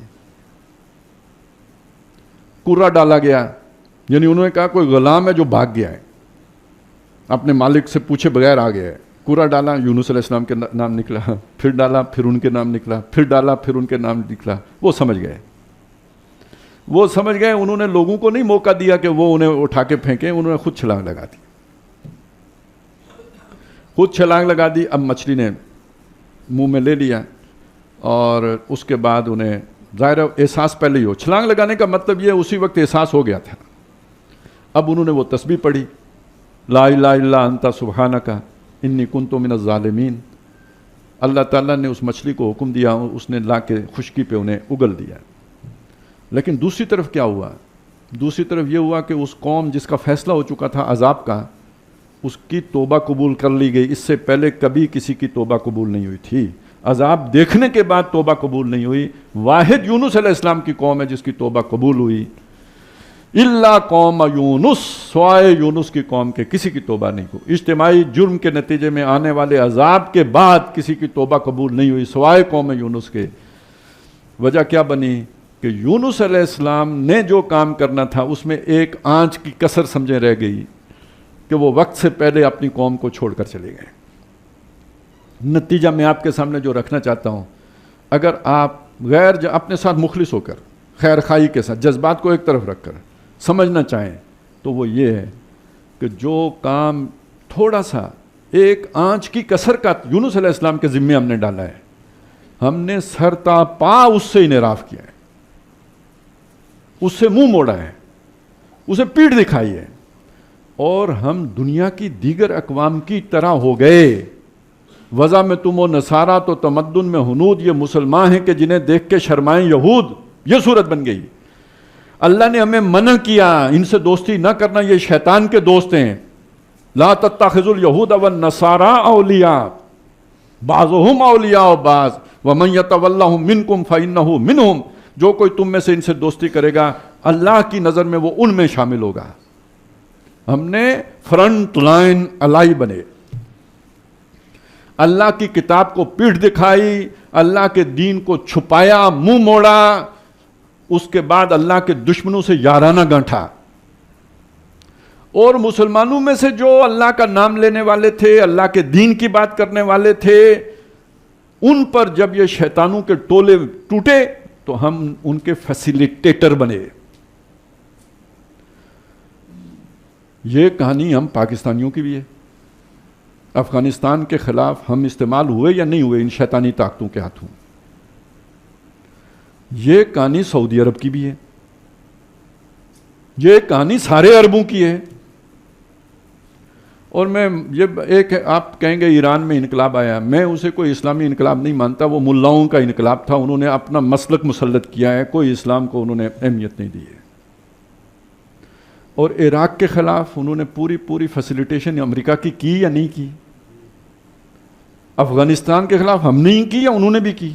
[SPEAKER 1] کرا ڈالا گیا, یعنی انہوں نے کہا کوئی غلام ہے جو بھاگ گیا ہے, اپنے مالک سے پوچھے بغیر آ گیا ہے. کرا ڈالا, یونس علیہ السلام کے نام نکلا, پھر ڈالا, پھر ان کے نام نکلا, پھر ڈالا, پھر ان کے نام نکلا. وہ سمجھ گئے. انہوں نے لوگوں کو نہیں موقع دیا کہ وہ انہیں اٹھا کے پھینکیں, انہوں نے خود چھلانگ لگا دی. اب مچھلی نے منہ میں لے لیا, اور اس کے بعد انہیں ظاہر احساس پہلے ہی ہو. چھلانگ لگانے کا مطلب یہ اسی وقت احساس ہو گیا تھا. اب انہوں نے وہ تسبیح پڑھی, لا الہ الا انت سبحانک انی کنت من الظالمین. اللہ تعالیٰ نے اس مچھلی کو حکم دیا, اس نے لا کے خشکی پہ انہیں اگل دیا. لیکن دوسری طرف کیا ہوا؟ دوسری طرف یہ ہوا کہ اس قوم جس کا فیصلہ ہو چکا تھا عذاب کا, اس کی توبہ قبول کر لی گئی. اس سے پہلے کبھی کسی کی توبہ قبول نہیں ہوئی تھی. عذاب دیکھنے کے بعد توبہ قبول نہیں ہوئی. واحد یونس علیہ السلام کی قوم ہے جس کی توبہ قبول ہوئی. الا قوم یونس, سوائے یونس کی قوم کے کسی کی توبہ نہیں ہوئی. اجتماعی جرم کے نتیجے میں آنے والے عذاب کے بعد کسی کی توبہ قبول نہیں ہوئی سوائے قوم یونس کے. وجہ کیا بنی کہ یونس علیہ السلام نے جو کام کرنا تھا اس میں ایک آنچ کی کسر سمجھے رہ گئی کہ وہ وقت سے پہلے اپنی قوم کو چھوڑ کر چلے گئے. نتیجہ میں آپ کے سامنے جو رکھنا چاہتا ہوں, اگر آپ اپنے ساتھ مخلص ہو کر, خیر خواہی کے ساتھ, جذبات کو ایک طرف رکھ کر سمجھنا چاہیں تو وہ یہ ہے کہ جو کام تھوڑا سا ایک آنچ کی کسر کا یونس علیہ السلام کے ذمے ہم نے ڈالا ہے, ہم نے سر تا پا اس سے انحراف کیا ہے, اس سے منہ موڑا ہے, اسے پیٹھ دکھائی ہے, اور ہم دنیا کی دیگر اقوام کی طرح ہو گئے. وضع میں تم و نصارہ تو تمدن میں ہنود, یہ مسلمان ہیں کہ جنہیں دیکھ کے شرمائیں یہود. یہ صورت بن گئی. اللہ نے ہمیں منع کیا ان سے دوستی نہ کرنا, یہ شیطان کے دوست ہیں. لا تتخذوا اليهود والنصارى اولیاء بعضهم اولیاء بعض ومن يتولهم منكم فانه منهم. جو کوئی تم میں سے ان سے دوستی کرے گا اللہ کی نظر میں وہ ان میں شامل ہوگا. ہم نے فرنٹ لائن الائی بنے, اللہ کی کتاب کو پیٹھ دکھائی, اللہ کے دین کو چھپایا, منہ موڑا, اس کے بعد اللہ کے دشمنوں سے یارانہ گانٹھا. اور مسلمانوں میں سے جو اللہ کا نام لینے والے تھے, اللہ کے دین کی بات کرنے والے تھے, ان پر جب یہ شیطانوں کے ٹولے ٹوٹے تو ہم ان کے فیسیلیٹیٹر بنے. یہ کہانی ہم پاکستانیوں کی بھی ہے. افغانستان کے خلاف ہم استعمال ہوئے یا نہیں ہوئے ان شیطانی طاقتوں کے ہاتھوں. یہ کہانی سعودی عرب کی بھی ہے. یہ کہانی سارے عربوں کی ہے. اور میں یہ ایک آپ کہیں گے ایران میں انقلاب آیا, میں اسے کوئی اسلامی انقلاب نہیں مانتا. وہ ملاؤں کا انقلاب تھا, انہوں نے اپنا مسلک مسلط کیا ہے, کوئی اسلام کو انہوں نے اہمیت نہیں دی ہے. اور عراق کے خلاف انہوں نے پوری فیسیلیٹیشن امریکہ کی یا نہیں کی. افغانستان کے خلاف ہم نے ہی کی یا انہوں نے بھی کی.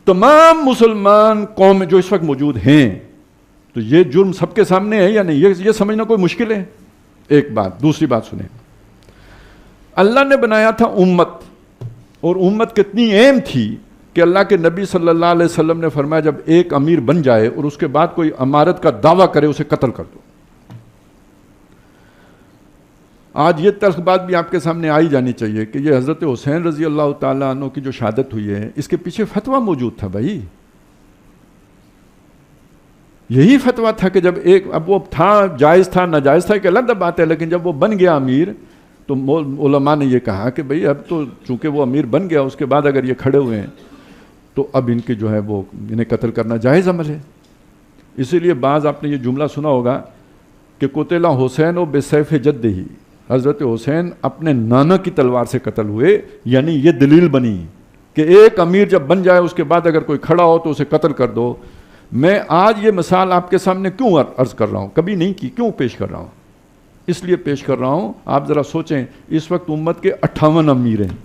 [SPEAKER 1] تمام مسلمان قوم جو اس وقت موجود ہیں تو یہ جرم سب کے سامنے ہے یا نہیں، یہ سمجھنا کوئی مشکل ہے؟ ایک بات. دوسری بات سنیں، اللہ نے بنایا تھا امت، اور امت کتنی اہم تھی کہ اللہ کے نبی صلی اللہ علیہ وسلم نے فرمایا جب ایک امیر بن جائے اور اس کے بعد کوئی امارت کا دعویٰ کرے اسے قتل کر دو. آج یہ تلخ بات بھی آپ کے سامنے آئی جانی چاہیے کہ یہ حضرت حسین رضی اللہ تعالیٰ عنہ کی جو شہادت ہوئی ہے اس کے پیچھے فتویٰ موجود تھا بھائی. یہی فتویٰ تھا کہ جب ایک، اب وہ تھا جائز تھا ناجائز تھا ایک الگ بات ہے، لیکن جب وہ بن گیا امیر تو علماء نے یہ کہا کہ بھئی اب تو چونکہ وہ امیر بن گیا، اس کے بعد اگر یہ کھڑے ہوئے ہیں تو اب ان کی جو ہے وہ انہیں قتل کرنا جائز عمل ہے. اسی لیے بعض آپ نے یہ جملہ سنا ہوگا کہ قتل حسین و بسیف جدہ، حضرت حسین اپنے نانا کی تلوار سے قتل ہوئے. یعنی یہ دلیل بنی کہ ایک امیر جب بن جائے اس کے بعد اگر کوئی کھڑا ہو تو اسے قتل کر دو. میں آج یہ مثال آپ کے سامنے کیوں عرض کر رہا ہوں، کبھی نہیں کی، کیوں پیش کر رہا ہوں؟ اس لیے پیش کر رہا ہوں، آپ ذرا سوچیں اس وقت امت کے 58 امیر ہیں،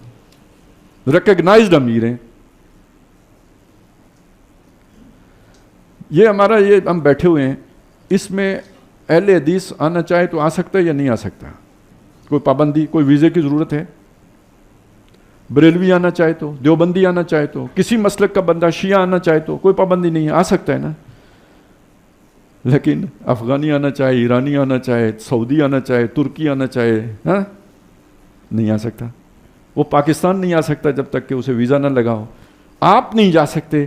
[SPEAKER 1] ریکگنائزڈ امیر ہیں. یہ ہمارا یہ ہم بیٹھے ہوئے ہیں، اس میں اہل حدیث آنا چاہے تو آ سکتا ہے یا نہیں آ سکتا؟ کوئی پابندی، کوئی ویزے کی ضرورت ہے؟ بریلوی آنا چاہے تو، دیوبندی آنا چاہے تو، کسی مسلک کا بندہ شیعہ آنا چاہے تو کوئی پابندی نہیں ہے، آ سکتا ہے نا. لیکن افغانی آنا چاہے، ایرانی آنا چاہے، سعودی آنا چاہے، ترکی آنا چاہے، ہاں نہیں آ سکتا. وہ پاکستان نہیں آ سکتا جب تک کہ اسے ویزا نہ لگا ہو. آپ نہیں جا سکتے.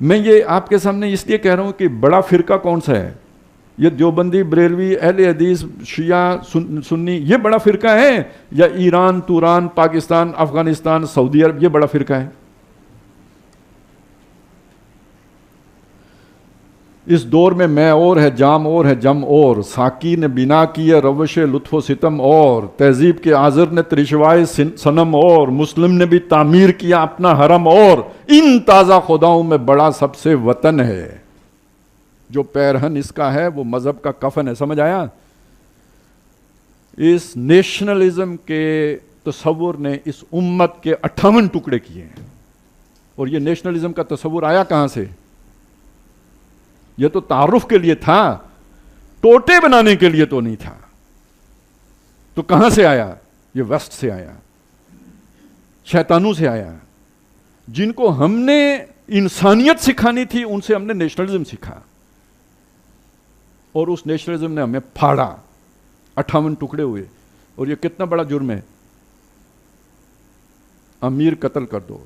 [SPEAKER 1] میں یہ آپ کے سامنے اس لیے کہہ رہا ہوں کہ بڑا فرقہ کون سا ہے؟ یہ دیوبندی، بریلوی، اہل حدیث، شیعہ، سنی، یہ بڑا فرقہ ہے؟ یا ایران، توران، پاکستان، افغانستان، سعودی عرب، یہ بڑا فرقہ ہے؟ اس دور میں اور ہے، جام اور ہے، جم اور، ساقی نے بنا کی ہے روش لطف و ستم اور، تہذیب کے آذر نے ترشوائے صنم اور، مسلم نے بھی تعمیر کیا اپنا حرم اور، ان تازہ خداؤں میں بڑا سب سے وطن ہے، جو پیرہن اس کا ہے وہ مذہب کا کفن ہے. سمجھ آیا؟ اس نیشنلزم کے تصور نے اس امت کے 58 ٹکڑے کیے ہیں. اور یہ نیشنلزم کا تصور آیا کہاں سے؟ یہ تو تعارف کے لیے تھا، ٹوٹے بنانے کے لیے تو نہیں تھا. تو کہاں سے آیا؟ یہ ویسٹ سے آیا، شیطانوں سے آیا. جن کو ہم نے انسانیت سکھانی تھی ان سے ہم نے نیشنلزم سیکھا، اور اس نیشنلزم نے ہمیں پھاڑا، 58 ٹکڑے ہوئے. اور یہ کتنا بڑا جرم ہے؟ امیر قتل کر دو.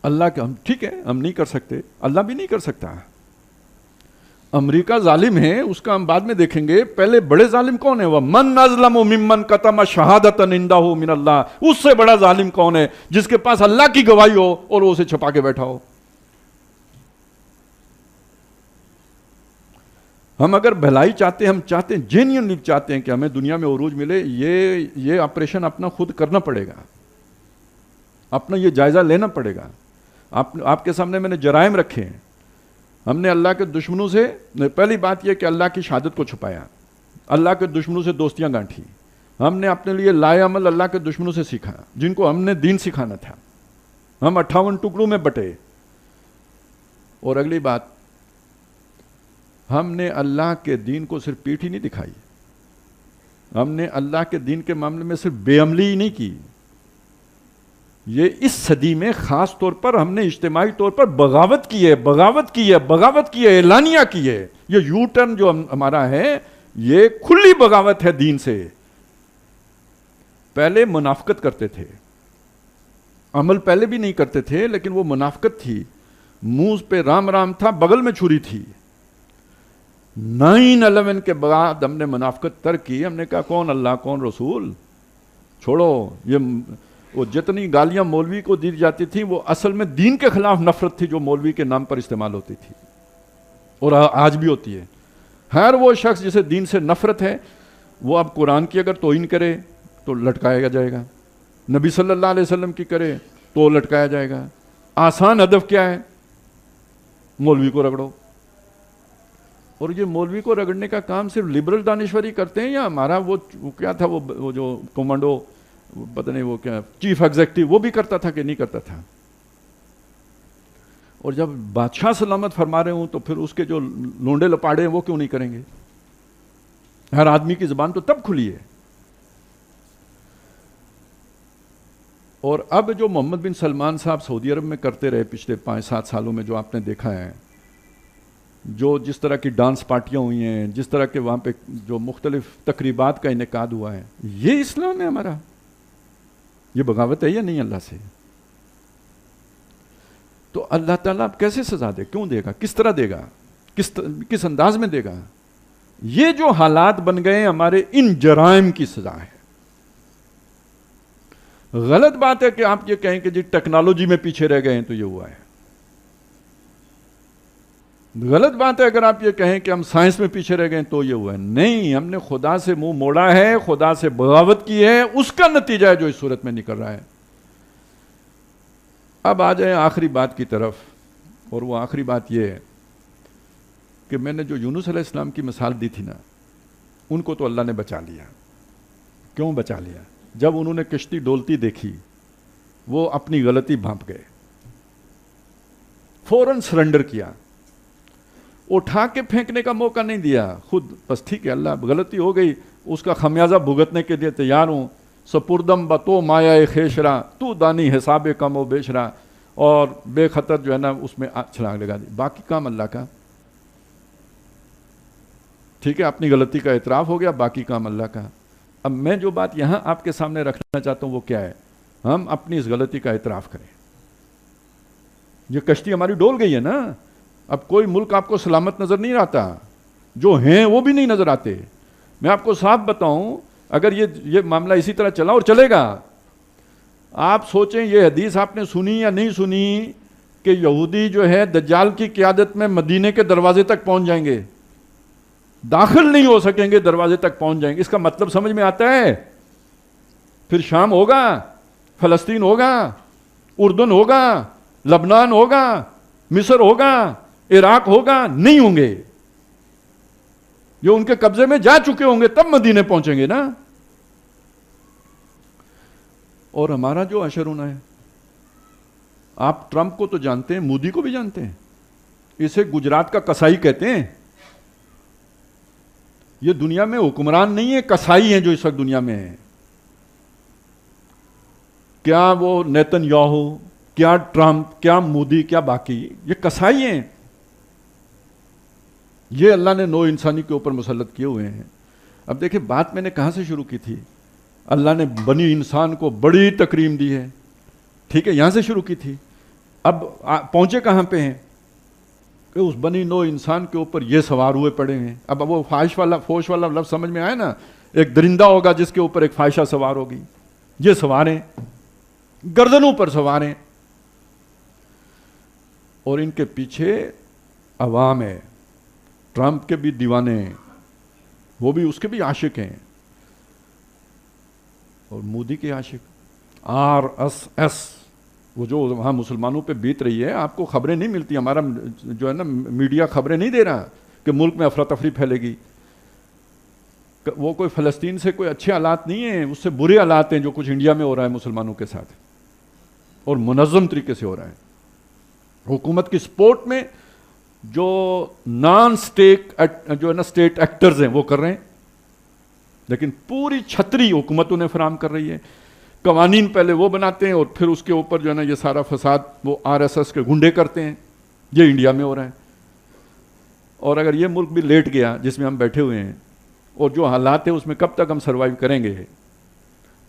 [SPEAKER 1] اللہ کے، ہم ٹھیک ہے ہم نہیں کر سکتے، اللہ بھی نہیں کر سکتا. امریکہ ظالم ہے، اس کا ہم بعد میں دیکھیں گے. پہلے بڑے ظالم کون ہے؟ وہ من اظلم ممن کتم شہادۃ عندہ من اللہ. اس سے بڑا ظالم کون ہے جس کے پاس اللہ کی گواہی ہو اور وہ اسے چھپا کے بیٹھا ہو؟ ہم اگر بھلائی چاہتے ہیں، ہم چاہتے ہیں، جینیئنلی چاہتے ہیں کہ ہمیں دنیا میں عروج ملے، یہ آپریشن اپنا خود کرنا پڑے گا، اپنا یہ جائزہ لینا پڑے گا. آپ کے سامنے میں نے جرائم رکھے ہیں. ہم نے اللہ کے دشمنوں سے، پہلی بات یہ کہ اللہ کی شہادت کو چھپایا، اللہ کے دشمنوں سے دوستیاں گانٹھی. ہم نے اپنے لیے لائے عمل اللہ کے دشمنوں سے سیکھا جن کو ہم نے دین سکھانا تھا. ہم 58 ٹکڑوں میں بٹے. اور اگلی بات، ہم نے اللہ کے دین کو صرف پیٹھ ہی نہیں دکھائی، ہم نے اللہ کے دین کے معاملے میں صرف بے عملی ہی نہیں کی. یہ اس صدی میں خاص طور پر ہم نے اجتماعی طور پر بغاوت کی ہے، اعلانیہ کی ہے. یہ یو ٹرن جو ہمارا ہے یہ کھلی بغاوت ہے دین سے. پہلے منافقت کرتے تھے، عمل پہلے بھی نہیں کرتے تھے، لیکن وہ منافقت تھی. منہ پہ رام رام تھا، بغل میں چھری تھی. 9/11 کے بعد ہم نے منافقت ترک کی. ہم نے کہا کون اللہ کون رسول، چھوڑو. یہ وہ جتنی گالیاں مولوی کو دی جاتی تھیں وہ اصل میں دین کے خلاف نفرت تھی جو مولوی کے نام پر استعمال ہوتی تھی، اور آج بھی ہوتی ہے. ہر وہ شخص جسے دین سے نفرت ہے وہ اب قرآن کی اگر توہین کرے تو لٹکایا جائے گا، نبی صلی اللہ علیہ وسلم کی کرے تو لٹکایا جائے گا. آسان ہدف کیا ہے؟ مولوی کو رگڑو. اور یہ مولوی کو رگڑنے کا کام صرف لبرل دانشوری کرتے ہیں یا ہمارا وہ کیا تھا، وہ جو کمانڈو، پتہ نہیں وہ کیا چیف ایگزیکٹو، وہ بھی کرتا تھا کہ نہیں کرتا تھا؟ اور جب بادشاہ سلامت فرما رہے ہوں تو پھر اس کے جو لونڈے لپاڑے ہیں وہ کیوں نہیں کریں گے؟ ہر آدمی کی زبان تو تب کھلی ہے. اور اب جو محمد بن سلمان صاحب سعودی عرب میں کرتے رہے پچھلے 5-7 سالوں میں، جو آپ نے دیکھا ہے، جو جس طرح کی ڈانس پارٹیاں ہوئی ہیں، جس طرح کے وہاں پہ جو مختلف تقریبات کا انعقاد ہوا ہے، یہ اسلام ہے ہمارا؟ یہ بغاوت ہے یا نہیں اللہ سے؟ تو اللہ تعالیٰ اب کیسے سزا دے؟ کیوں دے گا؟ کس طرح دے گا؟ کس انداز میں دے گا؟ یہ جو حالات بن گئے ہمارے، ان جرائم کی سزا ہے. غلط بات ہے کہ آپ یہ کہیں کہ جی ٹیکنالوجی میں پیچھے رہ گئے ہیں تو یہ ہوا ہے. غلط بات ہے اگر آپ یہ کہیں کہ ہم سائنس میں پیچھے رہ گئے ہیں تو یہ ہوا ہے. نہیں، ہم نے خدا سے منہ موڑا ہے، خدا سے بغاوت کی ہے، اس کا نتیجہ ہے جو اس صورت میں نکل رہا ہے. اب آ جائیں آخری بات کی طرف، اور وہ آخری بات یہ ہے کہ میں نے جو یونس علیہ السلام کی مثال دی تھی نا، ان کو تو اللہ نے بچا لیا. کیوں بچا لیا؟ جب انہوں نے کشتی ڈولتی دیکھی، وہ اپنی غلطی بھانپ گئے، فوراً سرنڈر کیا، اٹھا کے پھینکنے کا موقع نہیں دیا. خود بس ٹھیک ہے اللہ غلطی ہو گئی، اس کا خمیازہ بھگتنے کے لیے تیار ہوں. سپردم بتو مایا خیشرا تو دانی حساب کم و بیشرا، اور بے خطر جو ہے نا اس میں چھلانگ لگا دی. باقی کام اللہ کا. ٹھیک ہے، اپنی غلطی کا اعتراف ہو گیا، باقی کام اللہ کا. اب میں جو بات یہاں آپ کے سامنے رکھنا چاہتا ہوں وہ کیا ہے؟ ہم اپنی اس غلطی کا اعتراف کریں. یہ کشتی ہماری ڈول گئی ہے نا، اب کوئی ملک آپ کو سلامت نظر نہیں آتا، جو ہیں وہ بھی نہیں نظر آتے. میں آپ کو صاف بتاؤں، اگر یہ معاملہ اسی طرح چلا اور چلے گا، آپ سوچیں یہ حدیث آپ نے سنی یا نہیں سنی کہ یہودی جو ہے دجال کی قیادت میں مدینے کے دروازے تک پہنچ جائیں گے، داخل نہیں ہو سکیں گے، دروازے تک پہنچ جائیں گے. اس کا مطلب سمجھ میں آتا ہے؟ پھر شام ہوگا، فلسطین ہوگا، اردن ہوگا، لبنان ہوگا، مصر ہوگا، عراق ہوگا؟ نہیں ہوں گے. جو ان کے قبضے میں جا چکے ہوں گے تب مدینے پہنچیں گے نا. اور ہمارا جو اشر ہونا ہے، آپ ٹرمپ کو تو جانتے ہیں، مودی کو بھی جانتے ہیں، اسے گجرات کا کسائی کہتے ہیں. یہ دنیا میں حکمران نہیں ہے، کسائی ہیں جو اس وقت دنیا میں ہیں. کیا وہ نیتن یاہو، کیا ٹرمپ، کیا مودی، کیا باقی، یہ کسائی ہیں. یہ اللہ نے نو انسانی کے اوپر مسلط کیے ہوئے ہیں. اب دیکھیں بات میں نے کہاں سے شروع کی تھی؟ اللہ نے بنی انسان کو بڑی تکریم دی ہے، ٹھیک ہے، یہاں سے شروع کی تھی. اب پہنچے کہاں پہ ہیں کہ اس بنی نو انسان کے اوپر یہ سوار ہوئے پڑے ہیں. اب وہ فوش والا لفظ سمجھ میں آئے نا، ایک درندہ ہوگا جس کے اوپر ایک فاحشہ سوار ہوگی، یہ سوار ہیں، گردنوں پر سوار ہیں، اور ان کے پیچھے عوام ہے. ٹرمپ کے بھی دیوانے ہیں، وہ بھی اس کے بھی عاشق ہیں، اور مودی کے عاشق RSS، وہ جو وہاں مسلمانوں پہ بیت رہی ہے. آپ کو خبریں نہیں ملتی، ہمارا جو ہے نا میڈیا خبریں نہیں دے رہا کہ ملک میں افراتفری پھیلے گی. وہ کوئی فلسطین سے کوئی اچھے حالات نہیں ہیں، اس سے برے حالات ہیں جو کچھ انڈیا میں ہو رہا ہے مسلمانوں کے ساتھ، اور منظم طریقے سے ہو رہا ہے. حکومت کی سپورٹ میں جو نان سٹیٹ جو ہے نا اسٹیٹ ایکٹرز ہیں وہ کر رہے ہیں، لیکن پوری چھتری حکومت انہیں فراہم کر رہی ہے. قوانین پہلے وہ بناتے ہیں اور پھر اس کے اوپر جو ہے نا یہ سارا فساد وہ RSS کے گنڈے کرتے ہیں. یہ انڈیا میں ہو رہا ہے. اور اگر یہ ملک بھی لیٹ گیا جس میں ہم بیٹھے ہوئے ہیں، اور جو حالات ہیں اس میں کب تک ہم سروائیو کریں گے؟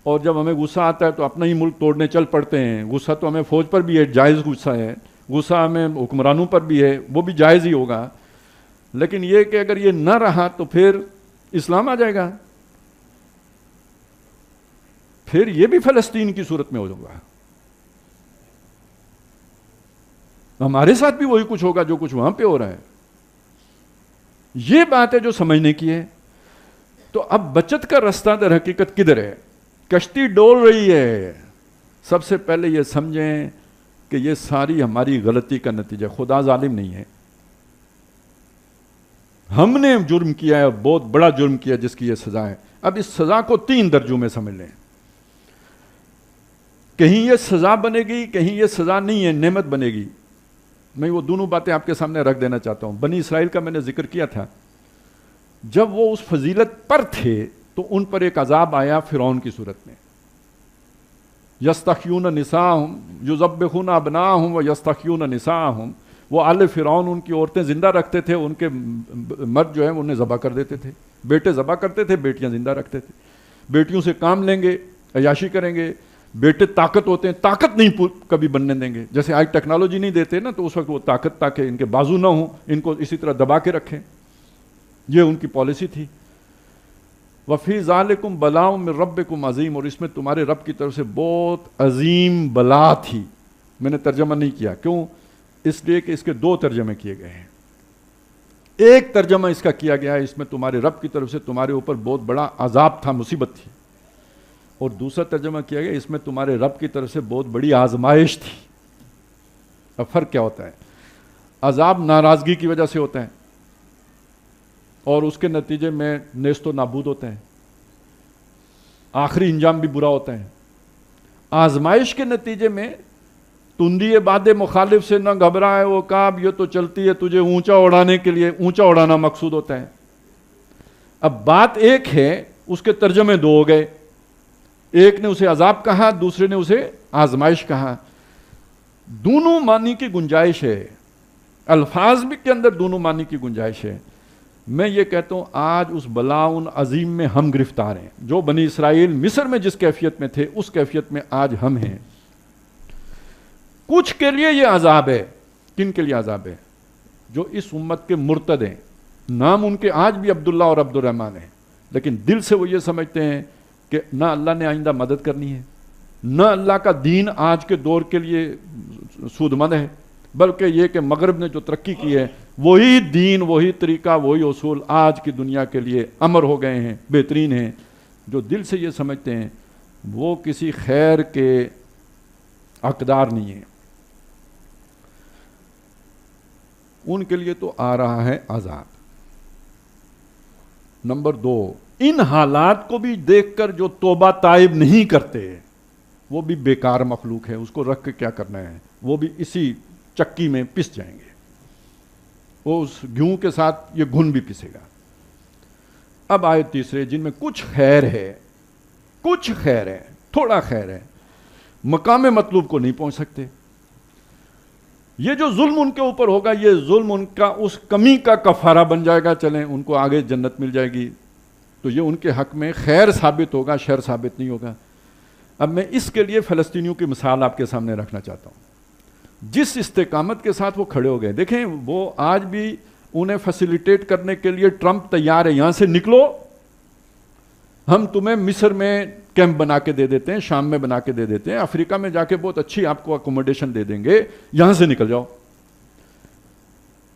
[SPEAKER 1] اور جب ہمیں غصہ آتا ہے تو اپنا ہی ملک توڑنے چل پڑتے ہیں. غصہ تو ہمیں فوج پر بھی ہے، جائز غصہ ہے، غصہ ہمیں حکمرانوں پر بھی ہے، وہ بھی جائز ہی ہوگا. لیکن یہ کہ اگر یہ نہ رہا تو پھر اسلام آ جائے گا، پھر یہ بھی فلسطین کی صورت میں ہو جائے گا. ہمارے ساتھ بھی وہی کچھ ہوگا جو کچھ وہاں پہ ہو رہا ہے. یہ بات ہے جو سمجھنے کی ہے. تو اب بچت کا رستہ در حقیقت کدھر ہے؟ کشتی ڈول رہی ہے. سب سے پہلے یہ سمجھیں کہ یہ ساری ہماری غلطی کا نتیجہ. خدا ظالم نہیں ہے. ہم نے جرم کیا ہے، بہت بڑا جرم کیا جس کی یہ سزا ہے. اب اس سزا کو 3 درجوں میں سمجھ لیں. کہیں یہ سزا بنے گی، کہیں یہ سزا نہیں ہے، نعمت بنے گی. میں وہ دونوں باتیں آپ کے سامنے رکھ دینا چاہتا ہوں. بنی اسرائیل کا میں نے ذکر کیا تھا, جب وہ اس فضیلت پر تھے تو ان پر ایک عذاب آیا فرعون کی صورت میں. یستحیون نساءہم یذبحون ابناءہم و یستحیون نساءہم, وہ آل فرعون ان کی عورتیں زندہ رکھتے تھے, ان کے مرد جو ہیں انہیں ذبح کر دیتے تھے, بیٹے ذبح کرتے تھے, بیٹیاں زندہ رکھتے تھے. بیٹیوں سے کام لیں گے, عیاشی کریں گے. بیٹے طاقت ہوتے ہیں, طاقت نہیں کبھی بننے دیں گے. جیسے آج ٹیکنالوجی نہیں دیتے نا, تو اس وقت وہ طاقت تاکہ ان کے بازو نہ ہوں, ان کو اسی طرح دبا کے رکھیں. یہ ان کی پالیسی تھی. وفی ذالکم بلاء من ربکم عظیم, اور اس میں تمہارے رب کی طرف سے بہت عظیم بلا تھی. میں نے ترجمہ نہیں کیا, کیوں؟ اس لیے کہ اس کے دو ترجمے کیے گئے ہیں. ایک ترجمہ اس کا کیا گیا ہے اس میں تمہارے رب کی طرف سے تمہارے اوپر بہت بڑا عذاب تھا, مصیبت تھی. اور دوسرا ترجمہ کیا گیا اس میں تمہارے رب کی طرف سے بہت بڑی آزمائش تھی. اب فرق کیا ہوتا ہے؟ عذاب ناراضگی کی وجہ سے ہوتا ہے اور اس کے نتیجے میں نیست و نابود ہوتے ہیں, آخری انجام بھی برا ہوتا ہے. آزمائش کے نتیجے میں تندی باد مخالف سے نہ گھبرائے وہ کعب, یہ تو چلتی ہے تجھے اونچا اڑانے کے لیے, اونچا اڑانا مقصود ہوتا ہے. اب بات ایک ہے, اس کے ترجمے دو ہو گئے. ایک نے اسے عذاب کہا, دوسرے نے اسے آزمائش کہا. دونوں معنی کی گنجائش ہے, الفاظ بھی کے اندر دونوں معنی کی گنجائش ہے. میں یہ کہتا ہوں آج اس بلاؤن عظیم میں ہم گرفتار ہیں. جو بنی اسرائیل مصر میں جس کیفیت میں تھے اس کیفیت میں آج ہم ہیں. کچھ کے لیے یہ عذاب ہے. کن کے لیے عذاب ہے؟ جو اس امت کے مرتد ہیں. نام ان کے آج بھی عبداللہ اور عبد الرحمن ہیں, لیکن دل سے وہ یہ سمجھتے ہیں کہ نہ اللہ نے آئندہ مدد کرنی ہے, نہ اللہ کا دین آج کے دور کے لیے سود مند ہے, بلکہ یہ کہ مغرب نے جو ترقی کی ہے وہی دین, وہی طریقہ, وہی اصول آج کی دنیا کے لیے امر ہو گئے ہیں, بہترین ہیں. جو دل سے یہ سمجھتے ہیں وہ کسی خیر کے حقدار نہیں ہیں. ان کے لیے تو آ رہا ہے عذاب. نمبر 2, ان حالات کو بھی دیکھ کر جو توبہ تائب نہیں کرتے وہ بھی بیکار مخلوق ہے. اس کو رکھ کے کیا کرنا ہے, وہ بھی اسی چکی میں پس جائیں گے. وہ اس گیہوں کے ساتھ یہ گھن بھی پسے گا. اب آئے تیسرے, جن میں کچھ خیر ہے, کچھ خیر ہے, تھوڑا خیر ہے, مقام مطلوب کو نہیں پہنچ سکتے. یہ جو ظلم ان کے اوپر ہوگا, یہ ظلم ان کا اس کمی کا کفارہ بن جائے گا. چلیں ان کو آگے جنت مل جائے گی, تو یہ ان کے حق میں خیر ثابت ہوگا, شر ثابت نہیں ہوگا. اب میں اس کے لیے فلسطینیوں کی مثال آپ کے سامنے رکھنا چاہتا ہوں. جس استقامت کے ساتھ وہ کھڑے ہو گئے, دیکھیں وہ آج بھی انہیں فیسیلیٹیٹ کرنے کے لیے ٹرمپ تیار ہے, یہاں سے نکلو, ہم تمہیں مصر میں کیمپ بنا کے دے دیتے ہیں, شام میں بنا کے دے دیتے ہیں, افریقہ میں جا کے بہت اچھی آپ کو اکوموڈیشن دے دیں گے, یہاں سے نکل جاؤ.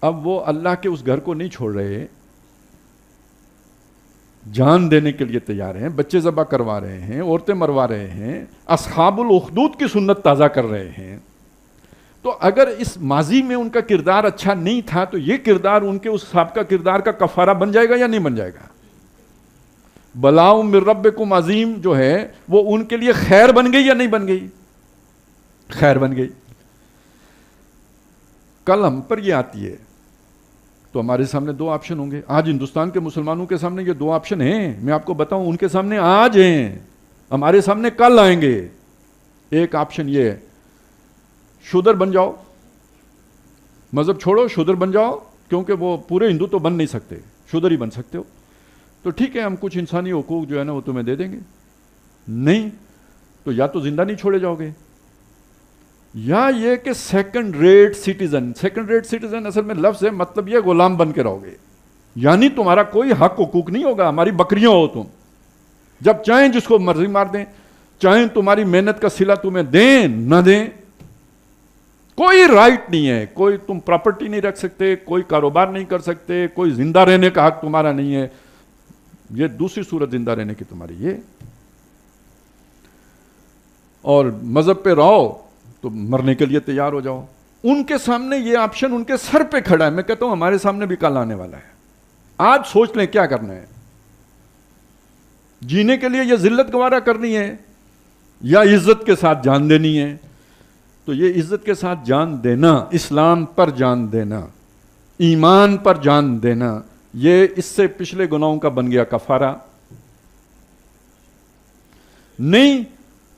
[SPEAKER 1] اب وہ اللہ کے اس گھر کو نہیں چھوڑ رہے, جان دینے کے لیے تیار ہیں, بچے ذبح کروا رہے ہیں, عورتیں مروا رہے ہیں, اصحاب الاخدود کی سنت تازہ کر رہے ہیں. تو اگر اس ماضی میں ان کا کردار اچھا نہیں تھا تو یہ کردار ان کے اس سابقہ کردار کا کفارہ بن جائے گا یا نہیں بن جائے گا؟ بلاء من ربکم عظیم جو ہے وہ ان کے لیے خیر بن گئی یا نہیں بن گئی؟ خیر بن گئی. کل ہم پر یہ آتی ہے تو ہمارے سامنے دو آپشن ہوں گے. آج ہندوستان کے مسلمانوں کے سامنے یہ دو آپشن ہیں, میں آپ کو بتاؤں, ان کے سامنے آج ہیں, ہمارے سامنے کل آئیں گے. ایک آپشن یہ ہے, شودر بن جاؤ, مذہب چھوڑو, شودر بن جاؤ, کیونکہ وہ پورے ہندو تو بن نہیں سکتے, شودر ہی بن سکتے ہو, تو ٹھیک ہے ہم کچھ انسانی حقوق جو ہے نا وہ تمہیں دے دیں گے. نہیں تو یا تو زندہ نہیں چھوڑے جاؤ گے, یا یہ کہ second rate citizen. Second rate citizen اصل میں لفظ ہے, مطلب یہ غلام بن کے رہو گے, یعنی تمہارا کوئی حق حقوق نہیں ہوگا, ہماری بکریاں ہو تم, جب چاہیں جس کو مرضی مار دیں, چاہیں تمہاری محنت کا صلہ تمہیں دیں نہ دیں, کوئی رائٹ نہیں ہے, کوئی تم پراپرٹی نہیں رکھ سکتے, کوئی کاروبار نہیں کر سکتے, کوئی زندہ رہنے کا حق تمہارا نہیں ہے. یہ دوسری صورت زندہ رہنے کی تمہاری یہ. اور مذہب پہ رہو تو مرنے کے لیے تیار ہو جاؤ. ان کے سامنے یہ آپشن ان کے سر پہ کھڑا ہے. میں کہتا ہوں ہمارے سامنے بھی کل آنے والا ہے. آج سوچ لیں کیا کرنا ہے, جینے کے لیے یہ ذلت گوارا کرنی ہے یا عزت کے ساتھ جان دینی ہے, تو یہ عزت کے ساتھ جان دینا، اسلام پر جان دینا، ایمان پر جان دینا، یہ اس سے پچھلے گناہوں کا بن گیا کفارہ۔ نہیں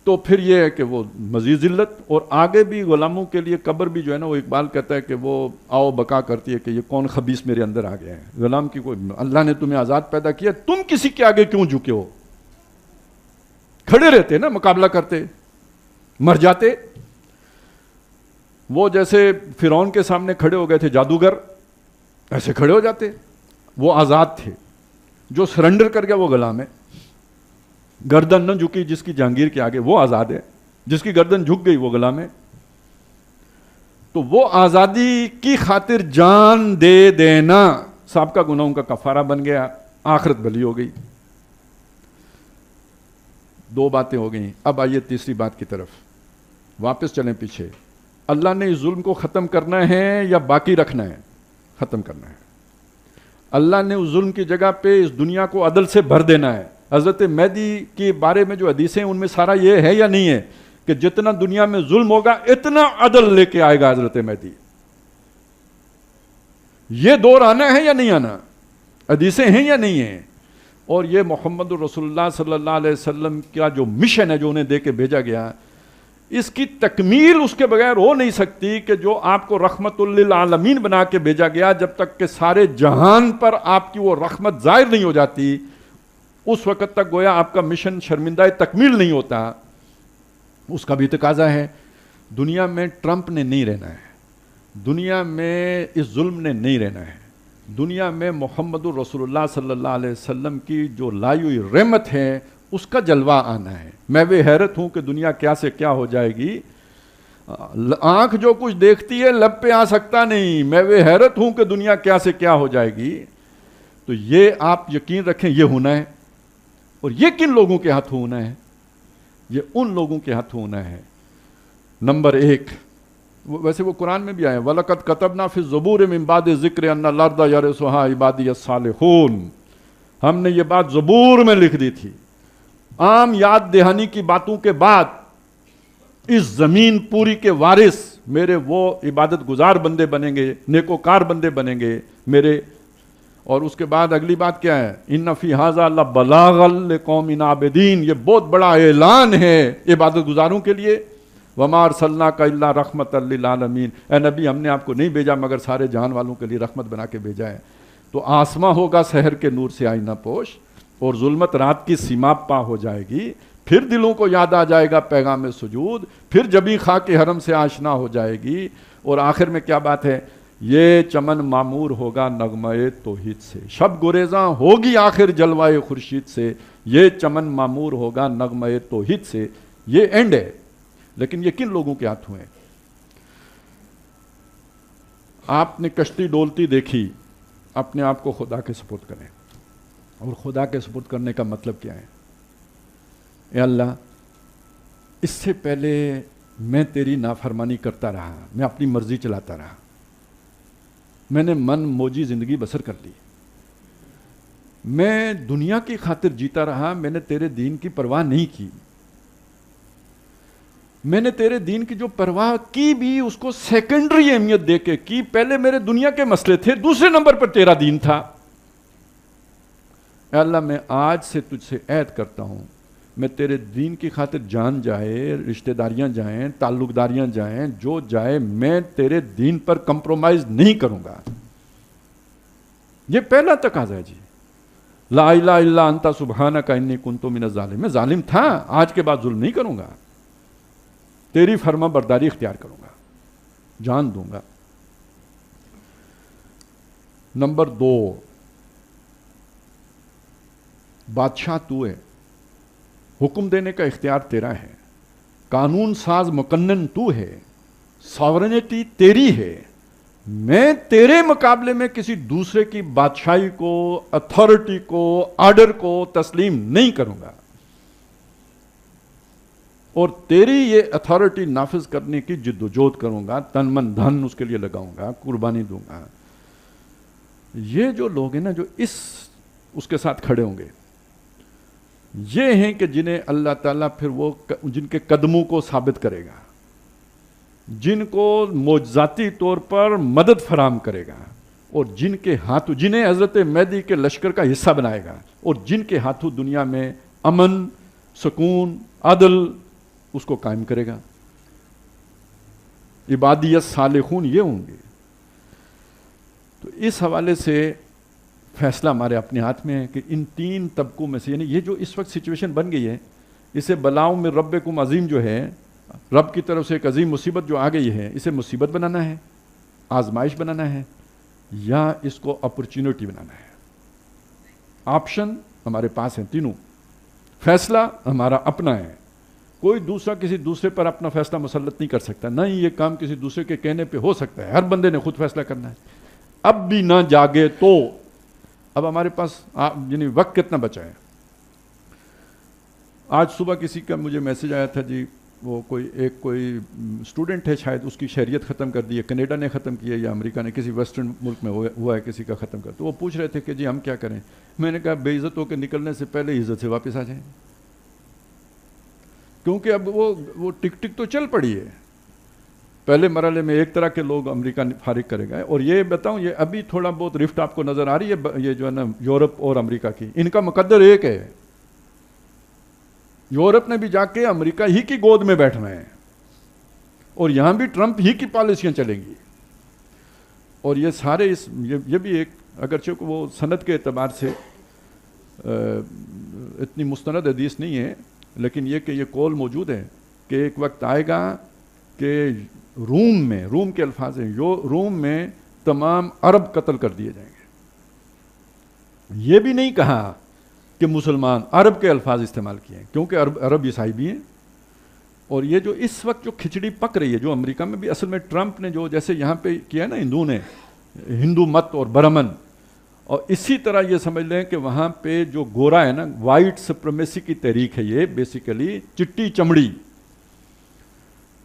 [SPEAKER 1] تو پھر یہ ہے کہ وہ مزید ذلت، اور آگے بھی غلاموں کے لیے قبر بھی جو ہے نا، وہ اقبال کہتا ہے کہ وہ آؤ بقا کرتی ہے کہ یہ کون خبیث میرے اندر آ گیا ہے۔ غلام کی کوئی، اللہ نے تمہیں آزاد پیدا کیا، تم کسی کے آگے کیوں جھکے ہو؟ کھڑے رہتے نا، مقابلہ کرتے، مر جاتے۔ وہ جیسے فرعون کے سامنے کھڑے ہو گئے تھے جادوگر، ایسے کھڑے ہو جاتے۔ وہ آزاد تھے، جو سرنڈر کر گیا وہ غلام ہے۔ گردن نہ جھکی جس کی جہانگیر کے آگے، وہ آزاد ہے، جس کی گردن جھک گئی وہ غلام ہے۔ تو وہ آزادی کی خاطر جان دے دینا سابقہ گناہوں کا کفارہ بن گیا، آخرت بھلی ہو گئی۔ دو باتیں ہو گئیں، اب آئیے تیسری بات کی طرف، واپس چلیں پیچھے۔ اللہ نے اس ظلم کو ختم کرنا ہے یا باقی رکھنا ہے؟ ختم کرنا ہے۔ اللہ نے اس ظلم کی جگہ پہ اس دنیا کو عدل سے بھر دینا ہے۔ حضرت مہدی کے بارے میں جو حدیثیں ہیں ان میں سارا یہ ہے یا نہیں ہے کہ جتنا دنیا میں ظلم ہوگا اتنا عدل لے کے آئے گا حضرت مہدی؟ یہ دور آنا ہے یا نہیں آنا؟ حدیثیں ہیں یا نہیں ہیں؟ اور یہ محمد رسول اللہ صلی اللہ علیہ وسلم کا جو مشن ہے جو انہیں دے کے بھیجا گیا، اس کی تکمیل اس کے بغیر ہو نہیں سکتی کہ جو آپ کو رحمت للعالمین بنا کے بھیجا گیا، جب تک کہ سارے جہان پر آپ کی وہ رحمت ظاہر نہیں ہو جاتی اس وقت تک گویا آپ کا مشن شرمندہ تکمیل نہیں ہوتا۔ اس کا بھی تقاضا ہے۔ دنیا میں ٹرمپ نے نہیں رہنا ہے، دنیا میں اس ظلم نے نہیں رہنا ہے، دنیا میں محمد الرسول اللہ صلی اللہ علیہ وسلم کی جو لائی ہوئی رحمت ہے اس کا جلوہ آنا ہے۔ میں بھی حیرت ہوں کہ دنیا کیا سے کیا ہو جائے گی۔ آنکھ جو کچھ دیکھتی ہے لب پہ آ سکتا نہیں۔ میں بھی حیرت ہوں کہ دنیا کیا سے کیا ہو جائے گی۔ تو یہ آپ یقین رکھیں، یہ ہونا ہے، اور یہ کن لوگوں کے ہاتھ ہونا ہے؟ یہ ان لوگوں کے ہاتھ ہونا ہے۔ نمبر ایک، ویسے وہ قرآن میں بھی آئے، وَلَقَدْ كَتَبْنَا فِي الزُّبُورِ مِن بَعْدِ الذِّكْرِ أَنَّ الْأَرْضَ يَرِثُهَا عِبَادِيَ الصَّالِحُونَ۔ ہم نے یہ بات زبور میں لکھ دی تھی۔ عام یاد دہانی کی باتوں کے بعد اس زمین پوری کے وارث میرے وہ عبادت گزار بندے بنیں گے، نیکوکار بندے بنیں گے میرے۔ اور اس کے بعد اگلی بات کیا ہے؟ ان فی ھذا لبلاغا لقوم عابدین، یہ بہت بڑا اعلان ہے عبادت گزاروں کے لیے۔ وما ارسلناک الا رحمۃ للعالمین، اے نبی ہم نے آپ کو نہیں بھیجا مگر سارے جہان والوں کے لیے رحمت بنا کے بھیجا ہے۔ تو آسماں ہوگا سحر کے نور سے آئینہ پوش، اور ظلمت رات کی سیما پا ہو جائے گی۔ پھر دلوں کو یاد آ جائے گا پیغام سجود، پھر جبیں خاک حرم سے آشنا ہو جائے گی۔ اور آخر میں کیا بات ہے؟ یہ چمن معمور ہوگا نغمہ توحید سے، شب گریزاں ہوگی آخر جلوائے خورشید سے، یہ چمن معمور ہوگا نغمہ توحید سے۔ یہ اینڈ ہے، لیکن یہ کن لوگوں کے ہاتھ ہوئے؟ آپ نے کشتی ڈولتی دیکھی، اپنے آپ کو خدا کے سپرد کریں۔ اور خدا کے سپرد کرنے کا مطلب کیا ہے؟ اے اللہ، اس سے پہلے میں تیری نافرمانی کرتا رہا، میں اپنی مرضی چلاتا رہا، میں نے من موجی زندگی بسر کر لی، میں دنیا کی خاطر جیتا رہا، میں نے تیرے دین کی پرواہ نہیں کی۔ میں نے تیرے دین کی جو پرواہ کی بھی اس کو سیکنڈری اہمیت دے کے کی۔ پہلے میرے دنیا کے مسئلے تھے، دوسرے نمبر پر تیرا دین تھا۔ اے اللہ، میں آج سے تجھ سے عہد کرتا ہوں، میں تیرے دین کی خاطر جان جائے، رشتہ داریاں جائیں، تعلق داریاں جائیں، جو جائے، میں تیرے دین پر کمپرومائز نہیں کروں گا۔ یہ پہلا تقاضا ہے جی، لا الہ الا انت سبحانک انی کنت من الظالمین۔ میں ظالم تھا، آج کے بعد ظلم نہیں کروں گا، تیری فرما برداری اختیار کروں گا، جان دوں گا۔ نمبر دو، بادشاہ تو ہے، حکم دینے کا اختیار تیرا ہے، قانون ساز مقنن تو ہے، ساورنٹی تیری ہے۔ میں تیرے مقابلے میں کسی دوسرے کی بادشاہی کو، اتھارٹی کو، آرڈر کو تسلیم نہیں کروں گا، اور تیری یہ اتھارٹی نافذ کرنے کی جد و جہد کروں گا، تن من دھن اس کے لیے لگاؤں گا، قربانی دوں گا۔ یہ جو لوگ ہیں نا جو اس کے ساتھ کھڑے ہوں گے، یہ ہیں کہ جنہیں اللہ تعالیٰ پھر وہ جن کے قدموں کو ثابت کرے گا، جن کو معجزاتی طور پر مدد فراہم کرے گا، اور جن کے ہاتھوں، جنہیں حضرت مہدی کے لشکر کا حصہ بنائے گا، اور جن کے ہاتھوں دنیا میں امن، سکون، عدل اس کو قائم کرے گا۔ عبادیت صالحون یہ ہوں گے۔ تو اس حوالے سے فیصلہ ہمارے اپنے ہاتھ میں ہے کہ ان تین طبقوں میں سے، یعنی یہ جو اس وقت سچویشن بن گئی ہے، اسے بلاؤں میں ربکم عظیم جو ہے، رب کی طرف سے ایک عظیم مصیبت جو آ گئی ہے، اسے مصیبت بنانا ہے، آزمائش بنانا ہے، یا اس کو اپرچونٹی بنانا ہے۔ آپشن ہمارے پاس ہیں تینوں، فیصلہ ہمارا اپنا ہے، کوئی دوسرا کسی دوسرے پر اپنا فیصلہ مسلط نہیں کر سکتا، نہ ہی یہ کام کسی دوسرے کے کہنے پہ ہو سکتا ہے، ہر بندے نے خود فیصلہ کرنا ہے۔ اب بھی نہ جاگے تو اب ہمارے پاس یعنی وقت کتنا بچا ہے۔ آج صبح کسی کا مجھے میسج آیا تھا جی، وہ کوئی اسٹوڈنٹ ہے شاید، اس کی شہریت ختم کر دی ہے، کینیڈا نے ختم کی ہے یا امریکہ نے، کسی ویسٹرن ملک میں ہوا ہے کسی کا ختم کر، تو وہ پوچھ رہے تھے کہ جی ہم کیا کریں۔ میں نے کہا بے عزت ہو کے نکلنے سے پہلے عزت سے واپس آ جائیں، کیونکہ اب وہ ٹک ٹک تو چل پڑی ہے۔ پہلے مرحلے میں ایک طرح کے لوگ امریکہ فارغ کرے گا، اور یہ بتاؤں یہ ابھی تھوڑا بہت رفٹ آپ کو نظر آ رہی ہے، یہ جو ہے نا یورپ اور امریکہ کی، ان کا مقدر ایک ہے۔ یورپ نے بھی جا کے امریکہ ہی کی گود میں بیٹھنا ہے، اور یہاں بھی ٹرمپ ہی کی پالیسیاں چلیں گی، اور یہ سارے یہ بھی ایک، اگرچہ وہ سند کے اعتبار سے اتنی مستند حدیث نہیں ہے، لیکن یہ کہ یہ قول موجود ہے کہ ایک وقت آئے گا کہ روم کے الفاظ ہیں، روم میں تمام عرب قتل کر دیے جائیں گے۔ یہ بھی نہیں کہا کہ مسلمان، عرب کے الفاظ استعمال کیے ہیں، کیونکہ عرب عیسائی بھی ہیں۔ اور یہ جو اس وقت جو کھچڑی پک رہی ہے، جو امریکہ میں بھی، اصل میں ٹرمپ نے جو جیسے یہاں پہ کیا نا ہندو مت اور برہمن، اور اسی طرح یہ سمجھ لیں کہ وہاں پہ جو گورا ہے نا، وائٹ سپریمیسی کی تحریک ہے یہ، بیسیکلی چٹی چمڑی،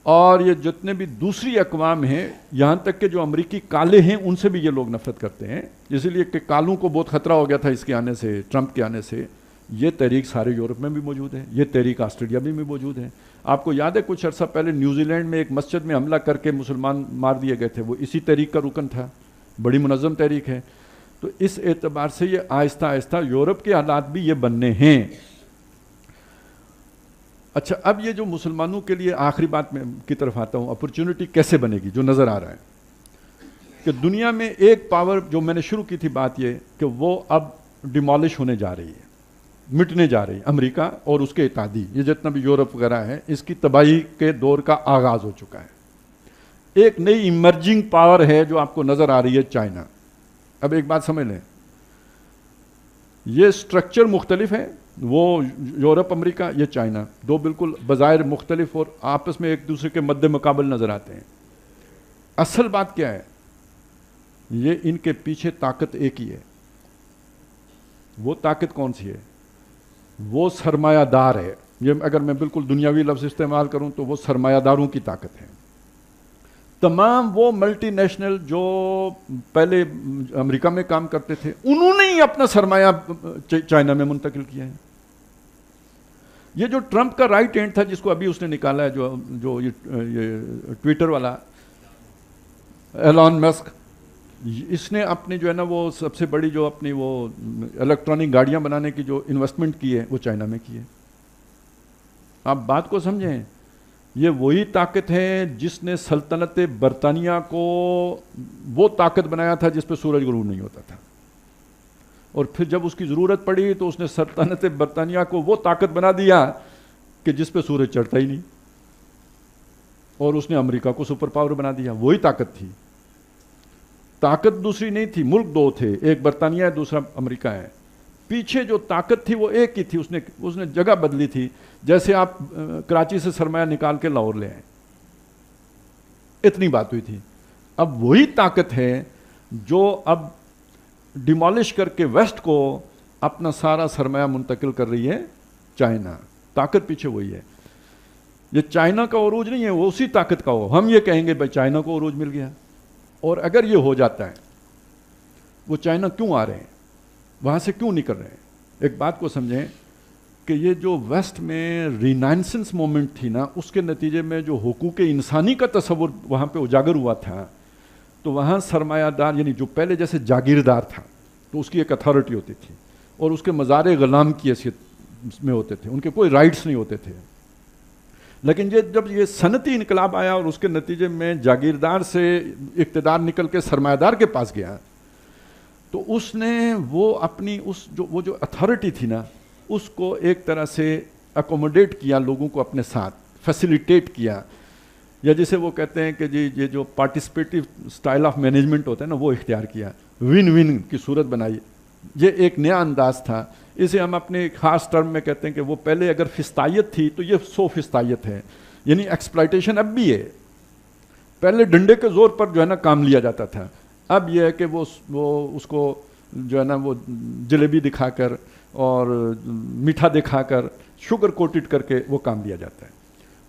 [SPEAKER 1] اور یہ جتنے بھی دوسری اقوام ہیں، یہاں تک کہ جو امریکی کالے ہیں ان سے بھی یہ لوگ نفرت کرتے ہیں، اس لیے کہ کالوں کو بہت خطرہ ہو گیا تھا اس کے آنے سے، ٹرمپ کے آنے سے۔ یہ تحریک سارے یورپ میں بھی موجود ہے، یہ تحریک آسٹریلیا میں بھی موجود ہے۔ آپ کو یاد ہے کچھ عرصہ پہلے نیوزی لینڈ میں ایک مسجد میں حملہ کر کے مسلمان مار دیے گئے تھے، وہ اسی تحریک کا رکن تھا، بڑی منظم تحریک ہے۔ تو اس اعتبار سے یہ آہستہ آہستہ یورپ کے حالات بھی یہ بننے ہیں۔ اچھا، اب یہ جو مسلمانوں کے لیے آخری بات میں کی طرف آتا ہوں، اپرچونٹی کیسے بنے گی، جو نظر آ رہا ہے کہ دنیا میں ایک پاور، جو میں نے شروع کی تھی بات یہ کہ وہ اب ڈیمالش ہونے جا رہی ہے، مٹنے جا رہی ہے، امریکہ اور اس کے اتحادی، یہ جتنا بھی یورپ وغیرہ ہے، اس کی تباہی کے دور کا آغاز ہو چکا ہے۔ ایک نئی ایمرجنگ پاور ہے جو آپ کو نظر آ رہی ہے، چائنا۔ اب ایک بات سمجھ لیں، یہ سٹرکچر مختلف ہے، وہ یورپ امریکہ، یہ چائنا، دو بالکل بظاہر مختلف اور آپس میں ایک دوسرے کے مد مقابل نظر آتے ہیں۔ اصل بات کیا ہے، یہ ان کے پیچھے طاقت ایک ہی ہے۔ وہ طاقت کون سی ہے؟ وہ سرمایہ دار ہے۔ یہ اگر میں بالکل دنیاوی لفظ استعمال کروں تو وہ سرمایہ داروں کی طاقت ہے۔ تمام وہ ملٹی نیشنل جو پہلے امریکہ میں کام کرتے تھے، انہوں نے ہی اپنا سرمایہ چائنا میں منتقل کیا ہے۔ یہ جو ٹرمپ کا رائٹ ہینڈ تھا، جس کو ابھی اس نے نکالا ہے، جو یہ ٹویٹر والا ایلان مسک، اس نے اپنی جو ہے نا وہ سب سے بڑی جو اپنی وہ الیکٹرانک گاڑیاں بنانے کی جو انویسٹمنٹ کی ہے، وہ چائنا میں کی ہے۔ آپ بات کو سمجھیں، یہ وہی طاقت ہے جس نے سلطنت برطانیہ کو وہ طاقت بنایا تھا جس پہ سورج غروب نہیں ہوتا تھا، اور پھر جب اس کی ضرورت پڑی تو اس نے سلطنت برطانیہ کو وہ طاقت بنا دیا کہ جس پہ سورج چڑھتا ہی نہیں، اور اس نے امریکہ کو سپر پاور بنا دیا۔ وہی طاقت تھی، طاقت دوسری نہیں تھی، ملک دو تھے، ایک برطانیہ ہے، دوسرا امریکہ ہے۔ پیچھے جو طاقت تھی وہ ایک ہی تھی، اس نے جگہ بدلی تھی، جیسے آپ کراچی سے سرمایہ نکال کے لاہور لے آئیں، اتنی بات ہوئی تھی۔ اب وہی طاقت ہے جو اب ڈیمالش کر کے ویسٹ کو اپنا سارا سرمایہ منتقل کر رہی ہے، چائنا۔ طاقت پیچھے وہی ہے۔ یہ چائنا کا عروج نہیں ہے، وہ اسی طاقت کا ہو۔ ہم یہ کہیں گے بھائی چائنا کو عروج مل گیا، اور اگر یہ ہو جاتا ہے، وہ چائنا کیوں آ رہے ہیں، وہاں سے کیوں نکل رہے ہیں؟ ایک بات کو سمجھیں، کہ یہ جو ویسٹ میں رینائنسنس مومنٹ تھی نا، اس کے نتیجے میں جو حقوق انسانی کا تصور وہاں پہ اجاگر ہوا تھا، تو وہاں سرمایہ دار یعنی جو پہلے جیسے جاگیردار تھا تو اس کی ایک اتھارٹی ہوتی تھی اور اس کے مزارع غلام کی حیثیت میں ہوتے تھے، ان کے کوئی رائٹس نہیں ہوتے تھے. لیکن جب یہ صنعتی انقلاب آیا اور اس کے نتیجے میں جاگیردار سے اقتدار نکل کے سرمایہ دار کے پاس گیا، تو اس نے وہ اپنی وہ جو اتھارٹی تھی نا، اس کو ایک طرح سے اکوموڈیٹ کیا، لوگوں کو اپنے ساتھ فیسیلیٹیٹ کیا، یا جسے وہ کہتے ہیں کہ جی یہ جو پارٹیسپیٹیو سٹائل آف مینجمنٹ ہوتا ہے نا، وہ اختیار کیا، ون ون کی صورت بنائی. یہ ایک نیا انداز تھا. اسے ہم اپنے خاص ٹرم میں کہتے ہیں کہ وہ پہلے اگر فستائیت تھی تو یہ سوفستائیت ہے، یعنی ایکسپلائٹیشن اب بھی ہے. پہلے ڈنڈے کے زور پر جو ہے نا کام لیا جاتا تھا، اب یہ ہے کہ وہ اس کو جو ہے نا وہ جلیبی دکھا کر اور میٹھا دکھا کر شوگر کوٹڈ کر کے وہ کام لیا جاتا ہے.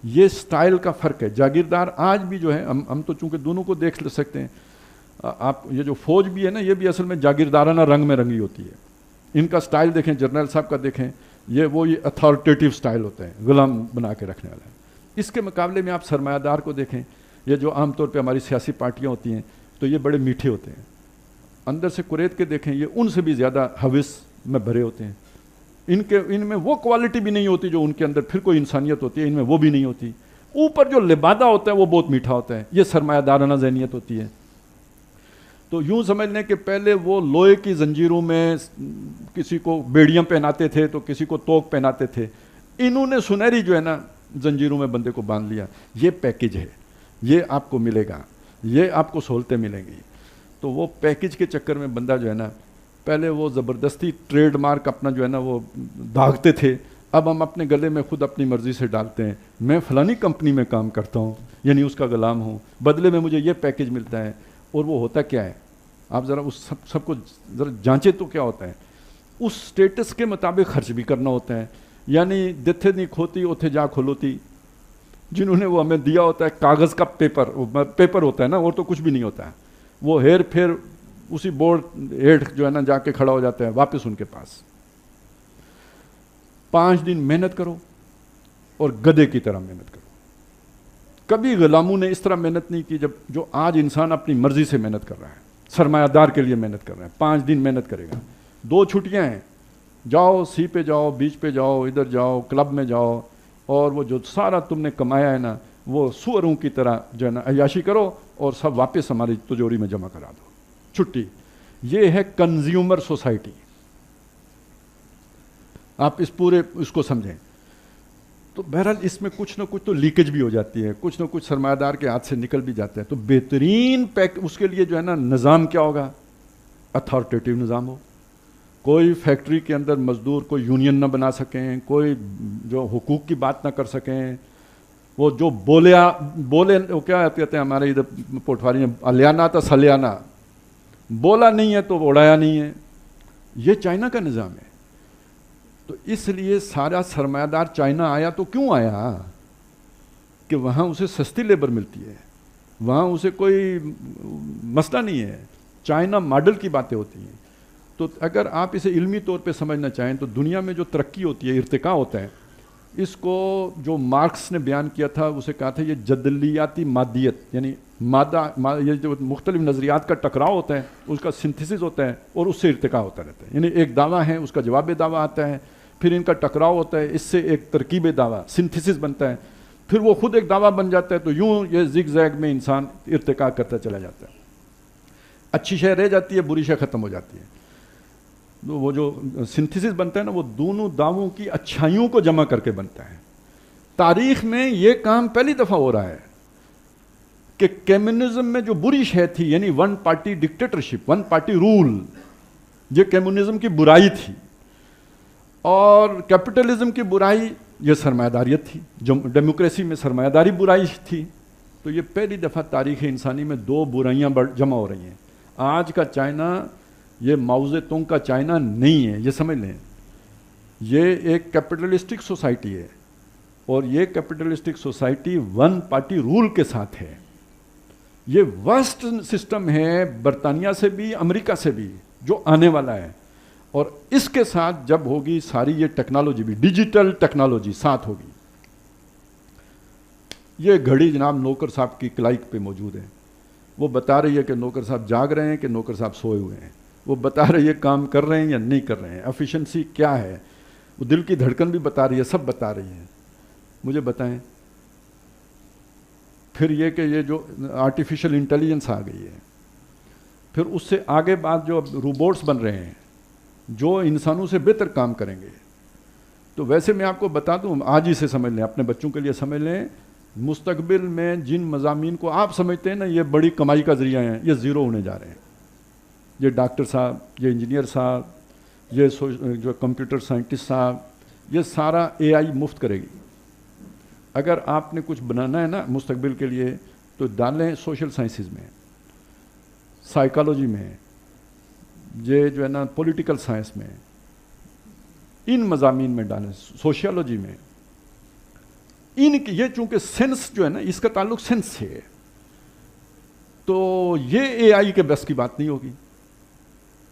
[SPEAKER 1] یہ سٹائل کا فرق ہے. جاگیردار آج بھی جو ہے ہم تو چونکہ دونوں کو دیکھ سکتے ہیں. آپ یہ جو فوج بھی ہے نا، یہ بھی اصل میں جاگیردارانہ رنگ میں رنگی ہوتی ہے. ان کا سٹائل دیکھیں، جرنیل صاحب کا دیکھیں، یہ اتھارٹیٹیو سٹائل ہوتا ہے، غلام بنا کے رکھنے والا ہے. اس کے مقابلے میں آپ سرمایہ دار کو دیکھیں، یہ جو عام طور پہ ہماری سیاسی پارٹیاں ہوتی ہیں تو یہ بڑے میٹھے ہوتے ہیں. اندر سے قریت کے دیکھیں، یہ ان سے بھی زیادہ حوث میں بھرے ہوتے ہیں. ان میں وہ کوالٹی بھی نہیں ہوتی جو ان کے اندر پھر کوئی انسانیت ہوتی ہے، ان میں وہ بھی نہیں ہوتی. اوپر جو لبادہ ہوتا ہے وہ بہت میٹھا ہوتا ہے. یہ سرمایہ دارانہ ذہنیت ہوتی ہے. تو یوں سمجھ لیں کہ پہلے وہ لوہے کی زنجیروں میں کسی کو بیڑیاں پہناتے تھے تو کسی کو توق پہناتے تھے. انہوں نے سنہری جو ہے نا زنجیروں میں بندے کو باندھ لیا. یہ پیکج ہے، یہ آپ کو ملے گا، یہ آپ کو سہولتیں ملیں گی. تو وہ پیکج کے چکر میں بندہ جو ہے نا، پہلے وہ زبردستی ٹریڈ مارک اپنا جو ہے نا وہ داغتے تھے، اب ہم اپنے گلے میں خود اپنی مرضی سے ڈالتے ہیں. میں فلانی کمپنی میں کام کرتا ہوں، یعنی اس کا غلام ہوں، بدلے میں مجھے یہ پیکج ملتا ہے. اور وہ ہوتا کیا ہے؟ آپ ذرا اس سب کو ذرا جانچے تو کیا ہوتا ہے. اس سٹیٹس کے مطابق خرچ بھی کرنا ہوتا ہے. یعنی دتھے نہیں کھوتی اوتھے جا کھلوتی. جنہوں نے وہ ہمیں دیا ہوتا ہے کاغذ کا پیپر ہوتا ہے نا، اور تو کچھ بھی نہیں ہوتا ہے. وہ ہیر پھر اسی بورڈ ہیڈ جو ہے نا جا کے کھڑا ہو جاتا ہے واپس ان کے پاس. 5 دن محنت کرو اور گدھے کی طرح محنت کرو. کبھی غلاموں نے اس طرح محنت نہیں کی جو آج انسان اپنی مرضی سے محنت کر رہا ہے، سرمایہ دار کے لیے محنت کر رہا ہے. 5 دن محنت کرے گا، 2 چھٹیاں ہیں، جاؤ سی پہ جاؤ، بیچ پہ جاؤ، ادھر جاؤ، کلب میں جاؤ، اور وہ جو سارا تم نے کمایا ہے نا وہ سوروں کی طرح جو ہے نا عیاشی کرو اور سب واپس ہماری تجوری میں جمع کرا دو. چھٹی. یہ ہے کنزیومر سوسائٹی. آپ اس کو سمجھیں. تو بہرحال اس میں کچھ نہ کچھ تو لیکیج بھی ہو جاتی ہے، کچھ نہ کچھ سرمایہ دار کے ہاتھ سے نکل بھی جاتے ہیں. تو بہترین اس کے لیے جو ہے نا نظام کیا ہوگا؟ اتھارٹیٹیو نظام ہو. کوئی فیکٹری کے اندر مزدور کوئی یونین نہ بنا سکیں، کوئی جو حقوق کی بات نہ کر سکیں. وہ جو بولے وہ کیا کہتے ہیں ہمارے ادھر پٹواری میں، الیانا تھا سلیانا، بولا نہیں ہے تو اڑایا نہیں ہے. یہ چائنا کا نظام ہے. تو اس لیے سارا سرمایہ دار چائنا آیا تو کیوں آیا؟ کہ وہاں اسے سستی لیبر ملتی ہے، وہاں اسے کوئی مسئلہ نہیں ہے. چائنا ماڈل کی باتیں ہوتی ہیں. تو اگر آپ اسے علمی طور پہ سمجھنا چاہیں تو دنیا میں جو ترقی ہوتی ہے، ارتقاء ہوتا ہے، اس کو جو مارکس نے بیان کیا تھا اسے کہا تھا یہ جدلیاتی مادیت، یعنی یہ جو مختلف نظریات کا ٹکراؤ ہوتا ہے اس کا سنتھیسس ہوتا ہے اور اس سے ارتقاء ہوتا رہتا ہے. یعنی ایک دعویٰ ہے، اس کا جواب دعویٰ آتا ہے، پھر ان کا ٹکراؤ ہوتا ہے، اس سے ایک ترکیب دعویٰ سنتھیسس بنتا ہے، پھر وہ خود ایک دعویٰ بن جاتا ہے. تو یوں یہ زگ زیگ میں انسان ارتقاء کرتا چلا جاتا ہے. اچھی شے رہ جاتی ہے، بری شے ختم ہو جاتی ہے. تو وہ جو سنتھیسس بنتا ہے نا، وہ دونوں دعووں کی اچھائیوں کو جمع کر کے بنتا ہے. تاریخ میں یہ کام پہلی دفعہ ہو رہا ہے کہ کمیونزم میں جو بری شے تھی، یعنی 1 پارٹی ڈکٹیٹرشپ، 1 پارٹی رول، یہ کمیونزم کی برائی تھی. اور کیپٹلزم کی برائی یہ سرمایہ داریت تھی. ڈیموکریسی میں سرمایہ داری برائی تھی. تو یہ پہلی دفعہ تاریخ انسانی میں 2 برائیاں جمع ہو رہی ہیں. آج کا چائنا یہ ماؤ زے تونگ کا چائنا نہیں ہے، یہ سمجھ لیں. یہ ایک کیپٹلسٹک سوسائٹی ہے، اور یہ کیپٹلسٹک سوسائٹی 1 پارٹی رول کے ساتھ ہے. یہ ورسٹ سسٹم ہے برطانیہ سے بھی، امریکہ سے بھی، جو آنے والا ہے. اور اس کے ساتھ جب ہوگی ساری یہ ٹیکنالوجی بھی، ڈیجیٹل ٹیکنالوجی ساتھ ہوگی. یہ گھڑی جناب نوکر صاحب کی کلائک پہ موجود ہے، وہ بتا رہی ہے کہ نوکر صاحب جاگ رہے ہیں کہ نوکر صاحب سوئے ہوئے ہیں، وہ بتا رہی ہے کام کر رہے ہیں یا نہیں کر رہے ہیں، ایفیشنسی کیا ہے، وہ دل کی دھڑکن بھی بتا رہی ہے، سب بتا رہی ہے. مجھے بتائیں پھر یہ کہ یہ جو آرٹیفیشل انٹیلیجنس آ گئی ہے، پھر اس سے آگے بات جو اب روبوٹس بن رہے ہیں جو انسانوں سے بہتر کام کریں گے. تو ویسے میں آپ کو بتا دوں، آج ہی سے سمجھ لیں، اپنے بچوں کے لیے سمجھ لیں، مستقبل میں جن مضامین کو آپ سمجھتے ہیں نا یہ بڑی کمائی کا ذریعہ ہیں، یہ زیرو ہونے جا رہے ہیں. یہ ڈاکٹر صاحب، یہ انجینئر صاحب، یہ جو کمپیوٹر سائنٹسٹ صاحب، یہ سارا اے آئی مفت کرے گی. اگر آپ نے کچھ بنانا ہے نا مستقبل کے لیے تو ڈالیں سوشل سائنسز میں، سائیکالوجی میں، یہ جو ہے نا پولیٹیکل سائنس میں، ان مضامین میں ڈالیں، سوشیالوجی میں. ان کی یہ چونکہ سینس جو ہے نا اس کا تعلق سینس سے ہے، تو یہ اے آئی کے بس کی بات نہیں ہوگی.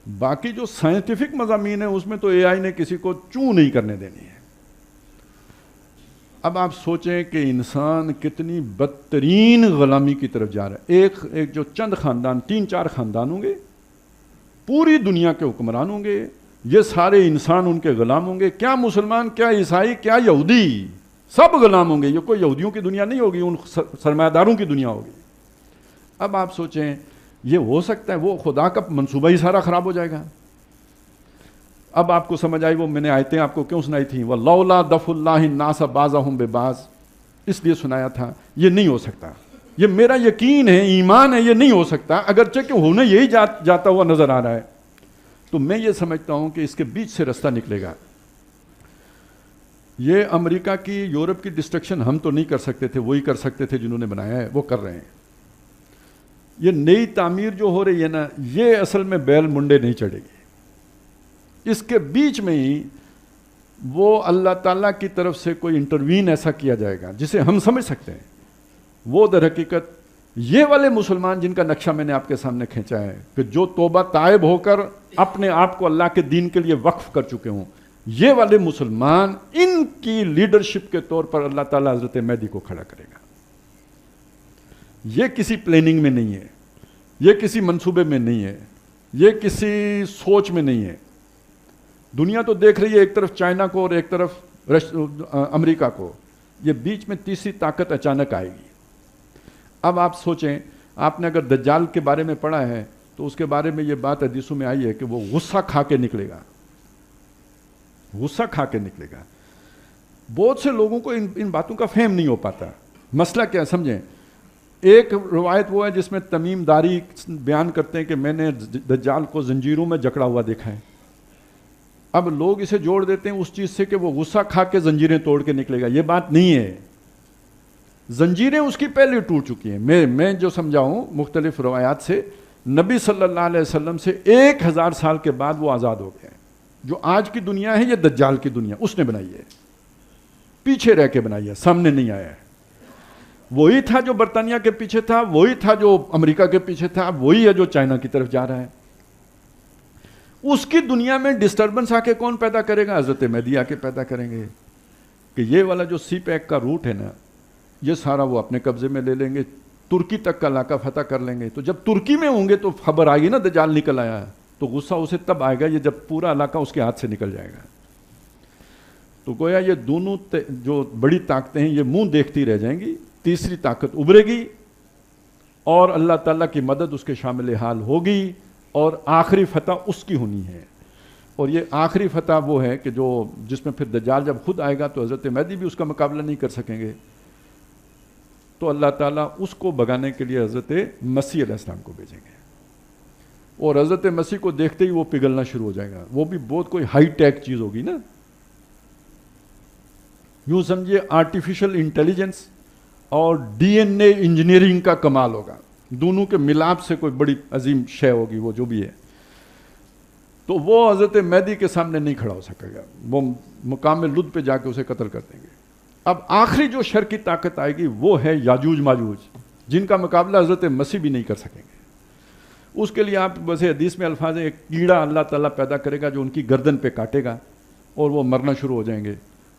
[SPEAKER 1] باقی جو سائنٹیفک مضامین ہیں اس میں تو اے آئی نے کسی کو چوں نہیں کرنے دینی ہے. اب آپ سوچیں کہ انسان کتنی بدترین غلامی کی طرف جا رہا ہے. ایک جو چند خاندان، 3-4 خاندان ہوں گے، پوری دنیا کے حکمران ہوں گے، یہ سارے انسان ان کے غلام ہوں گے. کیا مسلمان، کیا عیسائی، کیا یہودی، سب غلام ہوں گے. یہ کوئی یہودیوں کی دنیا نہیں ہوگی، ان سرمایہ داروں کی دنیا ہوگی. اب آپ سوچیں یہ ہو سکتا ہے؟ وہ خدا کا منصوبہ ہی سارا خراب ہو جائے گا. اب آپ کو سمجھ آئی وہ میں نے آیتیں آپ کو کیوں سنائی تھیں، وَلَوْلَا دَفْعُ اللَّهِ النَّاسَ بَعْضَهُم بِبَعْضٍ، اس لیے سنایا تھا. یہ نہیں ہو سکتا، یہ میرا یقین ہے، ایمان ہے، یہ نہیں ہو سکتا. اگرچہ کہ ہونے یہی جاتا ہوا نظر آ رہا ہے، تو میں یہ سمجھتا ہوں کہ اس کے بیچ سے رستہ نکلے گا. یہ امریکہ کی، یورپ کی ڈسٹرکشن ہم تو نہیں کر سکتے تھے، وہی کر سکتے تھے جنہوں نے بنایا ہے، وہ کر رہے ہیں. یہ نئی تعمیر جو ہو رہی ہے نا، یہ اصل میں بیل منڈے نہیں چڑھے گی. اس کے بیچ میں ہی وہ اللہ تعالیٰ کی طرف سے کوئی انٹروین ایسا کیا جائے گا جسے ہم سمجھ سکتے ہیں. وہ در حقیقت یہ والے مسلمان جن کا نقشہ میں نے آپ کے سامنے کھینچا ہے کہ جو توبہ تائب ہو کر اپنے آپ کو اللہ کے دین کے لیے وقف کر چکے ہوں، یہ والے مسلمان، ان کی لیڈرشپ کے طور پر اللہ تعالیٰ حضرت مہدی کو کھڑا کرے گا. یہ کسی پلاننگ میں نہیں ہے، یہ کسی منصوبے میں نہیں ہے، یہ کسی سوچ میں نہیں ہے. دنیا تو دیکھ رہی ہے ایک طرف چائنا کو اور ایک طرف امریکہ کو، یہ بیچ میں تیسری طاقت اچانک آئے گی. اب آپ سوچیں، آپ نے اگر دجال کے بارے میں پڑھا ہے تو اس کے بارے میں یہ بات حدیثوں میں آئی ہے کہ وہ غصہ کھا کے نکلے گا، غصہ کھا کے نکلے گا. بہت سے لوگوں کو ان باتوں کا فہم نہیں ہو پاتا. مسئلہ کیا ہے سمجھیں، ایک روایت وہ ہے جس میں تمیم داری بیان کرتے ہیں کہ میں نے دجال کو زنجیروں میں جکڑا ہوا دیکھا ہے. اب لوگ اسے جوڑ دیتے ہیں اس چیز سے کہ وہ غصہ کھا کے زنجیریں توڑ کے نکلے گا. یہ بات نہیں ہے، زنجیریں اس کی پہلے ٹوٹ چکی ہیں. میں جو سمجھاؤں مختلف روایات سے، نبی صلی اللہ علیہ وسلم سے 1000 سال کے بعد وہ آزاد ہو گئے. جو آج کی دنیا ہے یہ دجال کی دنیا اس نے بنائی ہے، پیچھے رہ کے بنائی ہے، سامنے نہیں آیا ہے. وہی تھا جو برطانیہ کے پیچھے تھا، وہی تھا جو امریکہ کے پیچھے تھا، وہی ہے جو چائنا کی طرف جا رہا ہے. اس کی دنیا میں ڈسٹربنس آ کے کون پیدا کرے گا؟ حضرت مہدی آ کے پیدا کریں گے کہ یہ والا جو سی پیک کا روٹ ہے نا، یہ سارا وہ اپنے قبضے میں لے لیں گے، ترکی تک کا علاقہ فتح کر لیں گے. تو جب ترکی میں ہوں گے تو خبر آئے گی نا دجال نکل آیا ہے، تو غصہ اسے تب آئے گا یہ جب پورا علاقہ اس کے ہاتھ سے نکل جائے گا. تو گویا یہ دونوں جو بڑی طاقتیں ہیں یہ منہ دیکھتی رہ جائیں گی. تیسری طاقت ابھرے گی اور اللہ تعالیٰ کی مدد اس کے شامل حال ہوگی، اور آخری فتح اس کی ہونی ہے. اور یہ آخری فتح وہ ہے کہ جس میں پھر دجال جب خود آئے گا تو حضرت مہدی بھی اس کا مقابلہ نہیں کر سکیں گے. تو اللہ تعالیٰ اس کو بھگانے کے لیے حضرت مسیح علیہ السلام کو بھیجیں گے، اور حضرت مسیح کو دیکھتے ہی وہ پگھلنا شروع ہو جائے گا. وہ بھی بہت کوئی ہائی ٹیک چیز ہوگی نا، یوں سمجھیے آرٹیفیشل انٹیلیجنس اور ڈی این اے انجینئرنگ کا کمال ہوگا. دونوں کے ملاپ سے کوئی بڑی عظیم شے ہوگی وہ جو بھی ہے. تو وہ حضرت مہدی کے سامنے نہیں کھڑا ہو سکے گا، وہ مقام لد پہ جا کے اسے قتل کر دیں گے. اب آخری جو شر کی طاقت آئے گی وہ ہے یاجوج ماجوج، جن کا مقابلہ حضرت مسیح بھی نہیں کر سکیں گے. اس کے لیے آپ ویسے حدیث میں الفاظ ہیں، ایک کیڑا اللہ تعالیٰ پیدا کرے گا جو ان کی گردن پہ کاٹے گا اور وہ مرنا شروع ہو جائیں گے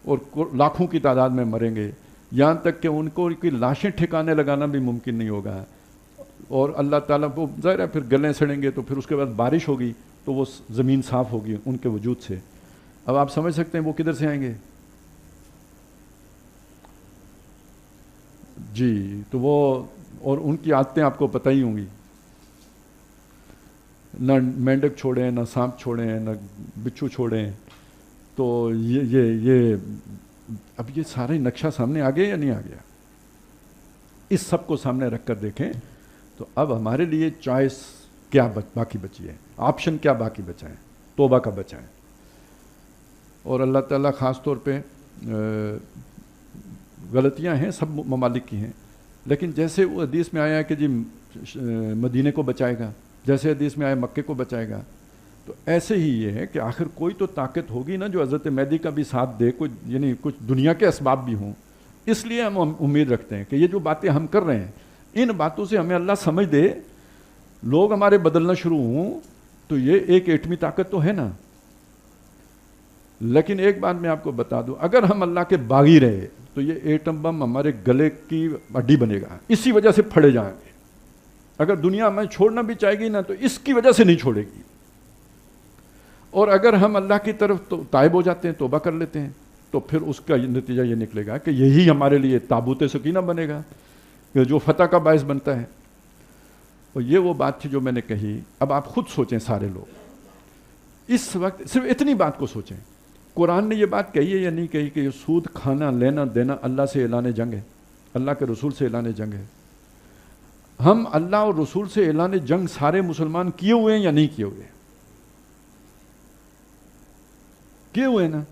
[SPEAKER 1] اور لاکھوں کی تعداد میں مریں گے، یہاں تک کہ ان کو کی لاشیں ٹھکانے لگانا بھی ممکن نہیں ہوگا، اور اللہ تعالیٰ وہ ظاہر ہے پھر گلیں سڑیں گے، تو پھر اس کے بعد بارش ہوگی تو وہ زمین صاف ہوگی ان کے وجود سے۔ اب آپ سمجھ سکتے ہیں وہ کدھر سے آئیں گے؟ جی، تو وہ اور ان کی عادتیں آپ کو پتہ ہی ہوں گی، نہ مینڈک چھوڑیں، نہ سانپ چھوڑیں، نہ بچھو چھوڑیں۔ تو یہ اب یہ سارے نقشہ سامنے آ گیا یا نہیں آ گیا؟ اس سب کو سامنے رکھ کر دیکھیں تو اب ہمارے لیے چوائس کیا باقی بچی ہے، آپشن کیا باقی بچا ہے؟ توبہ کا بچا ہے۔ اور اللہ تعالیٰ خاص طور پہ غلطیاں ہیں سب ممالک کی ہیں، لیکن جیسے وہ حدیث میں آیا ہے کہ جی مدینے کو بچائے گا، جیسے حدیث میں آیا مکے کو بچائے گا، تو ایسے ہی یہ ہے کہ آخر کوئی تو طاقت ہوگی نا جو حضرت مہدی کا بھی ساتھ دے، کوئی یعنی کچھ دنیا کے اسباب بھی ہوں۔ اس لیے ہم امید رکھتے ہیں کہ یہ جو باتیں ہم کر رہے ہیں ان باتوں سے ہمیں اللہ سمجھ دے، لوگ ہمارے بدلنا شروع ہوں، تو یہ ایک ایٹمی طاقت تو ہے نا۔ لیکن ایک بات میں آپ کو بتا دوں، اگر ہم اللہ کے باغی رہے تو یہ ایٹم بم ہمارے گلے کی ہڈی بنے گا، اسی وجہ سے پھڑے جائیں گے۔ اگر دنیا ہمیں چھوڑنا بھی چاہے گی نا تو اس کی وجہ سے نہیں چھوڑے گی، اور اگر ہم اللہ کی طرف تو تائب ہو جاتے ہیں، توبہ کر لیتے ہیں، تو پھر اس کا نتیجہ یہ نکلے گا کہ یہی ہمارے لیے تابوت سکینہ بنے گا جو فتح کا باعث بنتا ہے۔ اور یہ وہ بات تھی جو میں نے کہی۔ اب آپ خود سوچیں، سارے لوگ اس وقت صرف اتنی بات کو سوچیں، قرآن نے یہ بات کہی ہے یا نہیں کہی کہ یہ سود کھانا لینا دینا اللہ سے اعلان جنگ ہے، اللہ کے رسول سے اعلان جنگ ہے؟ ہم اللہ اور رسول سے اعلان جنگ سارے مسلمان کیے ہوئے ہیں یا نہیں کیے ہوئے؟ کیے ہوئے نا۔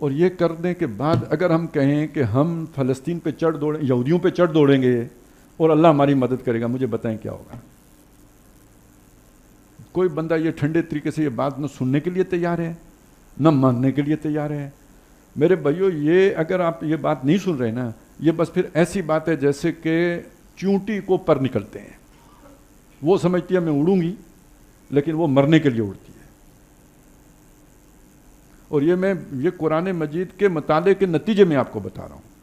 [SPEAKER 1] اور یہ کرنے کے بعد اگر ہم کہیں کہ ہم فلسطین پہ چڑھ دوڑیں، یہودیوں پہ چڑھ دوڑیں گے اور اللہ ہماری مدد کرے گا، مجھے بتائیں کیا ہوگا؟ کوئی بندہ یہ ٹھنڈے طریقے سے یہ بات نہ سننے کے لیے تیار ہے نہ ماننے کے لیے تیار ہے۔ میرے بھائیو، یہ اگر آپ یہ بات نہیں سن رہے نا، یہ بس پھر ایسی بات ہے جیسے کہ چونٹی کو پر نکلتے ہیں، وہ سمجھتی ہے میں اڑوں گی، لیکن وہ مرنے کے لیے اڑتی ہے۔ اور یہ قرآن مجید کے مطالعے کے نتیجے میں آپ کو بتا رہا ہوں۔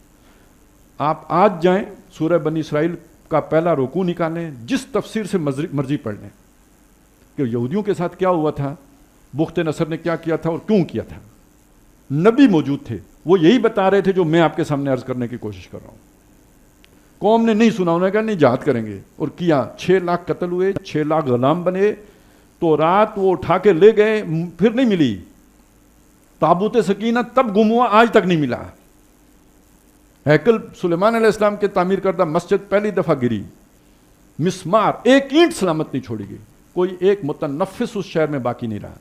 [SPEAKER 1] آپ آج جائیں سورہ بنی اسرائیل کا پہلا رکوع نکالیں، جس تفسیر سے مرضی پڑھ لیں کہ یہودیوں کے ساتھ کیا ہوا تھا، بخت نصر نے کیا کیا تھا اور کیوں کیا تھا۔ نبی موجود تھے، وہ یہی بتا رہے تھے جو میں آپ کے سامنے عرض کرنے کی کوشش کر رہا ہوں۔ قوم نے نہیں سنا، انہوں نے کہا نہیں جہاد کریں گے، اور کیا۔ 6 لاکھ قتل ہوئے، 6 لاکھ غلام بنے، تو رات وہ اٹھا کے لے گئے، پھر نہیں ملی تابوت سکینہ، تب گم ہوا، آج تک نہیں ملا۔ ہیکل سلیمان علیہ السلام کے تعمیر کردہ مسجد پہلی دفعہ گری، مسمار ایک اینٹ سلامت نہیں چھوڑی گئی، کوئی ایک متنفس اس شہر میں باقی نہیں رہا۔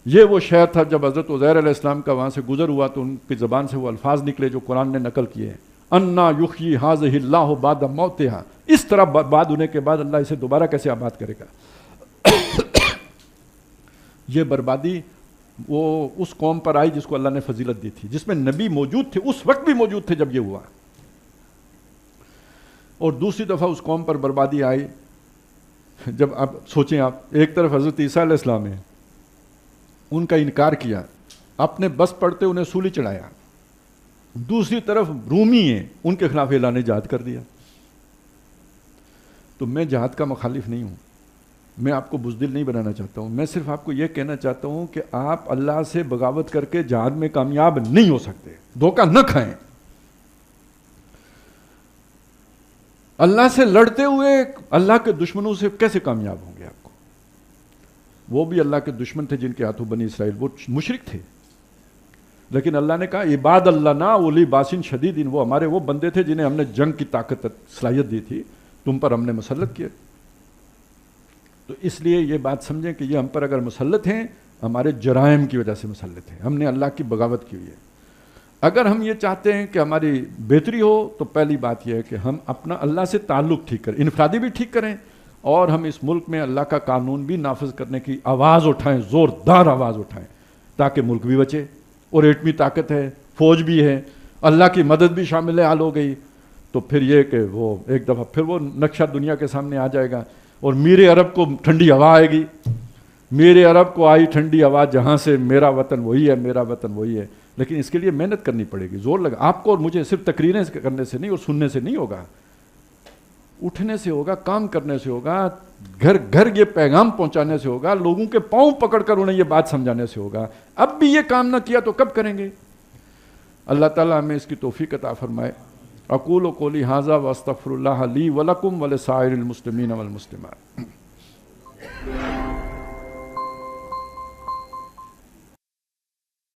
[SPEAKER 1] یہ وہ شہر تھا جب حضرت عزیر علیہ السلام کا وہاں سے گزر ہوا تو ان کی زبان سے وہ الفاظ نکلے جو قرآن نے نقل کیے ہیں، انا یحیی ھذہ اللہ بعد موتھا، اس طرح برباد ہونے کے بعد اللہ اسے دوبارہ کیسے آباد کرے گا۔ یہ بربادی وہ اس قوم پر آئی جس کو اللہ نے فضیلت دی تھی، جس میں نبی موجود تھے، اس وقت بھی موجود تھے جب یہ ہوا۔ اور دوسری دفعہ اس قوم پر بربادی آئی جب آپ سوچیں، آپ ایک طرف حضرت عیسیٰ علیہ السلام ہیں، ان کا انکار کیا، اپنے بس پڑھتے انہیں سولی چڑھایا، دوسری طرف رومی ہیں، ان کے خلاف اعلان جہاد کر دیا۔ تو میں جہاد کا مخالف نہیں ہوں، میں آپ کو بزدل نہیں بنانا چاہتا ہوں، میں صرف آپ کو یہ کہنا چاہتا ہوں کہ آپ اللہ سے بغاوت کر کے جہاد میں کامیاب نہیں ہو سکتے، دھوکہ نہ کھائیں۔ اللہ سے لڑتے ہوئے اللہ کے دشمنوں سے کیسے کامیاب ہوں گے آپ کو؟ وہ بھی اللہ کے دشمن تھے جن کے ہاتھوں بنی اسرائیل، وہ مشرک تھے، لیکن اللہ نے کہا عباد اللہ نا اولی باسن شدید، وہ ہمارے وہ بندے تھے جنہیں ہم نے جنگ کی طاقت صلاحیت دی تھی، تم پر ہم نے مسلط کیا۔ تو اس لیے یہ بات سمجھیں کہ یہ ہم پر اگر مسلط ہیں، ہمارے جرائم کی وجہ سے مسلط ہیں، ہم نے اللہ کی بغاوت کی ہوئی ہے۔ اگر ہم یہ چاہتے ہیں کہ ہماری بہتری ہو تو پہلی بات یہ ہے کہ ہم اپنا اللہ سے تعلق ٹھیک کریں، انفرادی بھی ٹھیک کریں، اور ہم اس ملک میں اللہ کا قانون بھی نافذ کرنے کی آواز اٹھائیں، زوردار آواز اٹھائیں، تاکہ ملک بھی بچے۔ اور ایٹمی طاقت ہے، فوج بھی ہے، اللہ کی مدد بھی شامل حال ہو گئی، تو پھر یہ کہ وہ ایک دفعہ پھر وہ نقشہ دنیا کے سامنے آ جائے گا، اور میرے عرب کو ٹھنڈی ہوا آئے گی، میرے عرب کو آئی ٹھنڈی ہوا جہاں سے میرا وطن وہی ہے، میرا وطن وہی ہے. لیکن اس کے لیے محنت کرنی پڑے گی، زور لگا. آپ کو اور مجھے صرف تقریریں کرنے سے نہیں اور سننے سے نہیں ہوگا، اٹھنے سے ہوگا، کام کرنے سے ہوگا، گھر گھر یہ پیغام پہنچانے سے ہوگا، لوگوں کے پاؤں پکڑ کر انہیں یہ بات سمجھانے سے ہوگا. اب بھی یہ کام نہ کیا تو کب کریں گے؟ اللہ تعالیٰ ہمیں اس کی توفیق عطا فرمائے. اقول قولی ھذا واستغفر اللہ لی ولکم ولسائر المسلمین والمسلمات.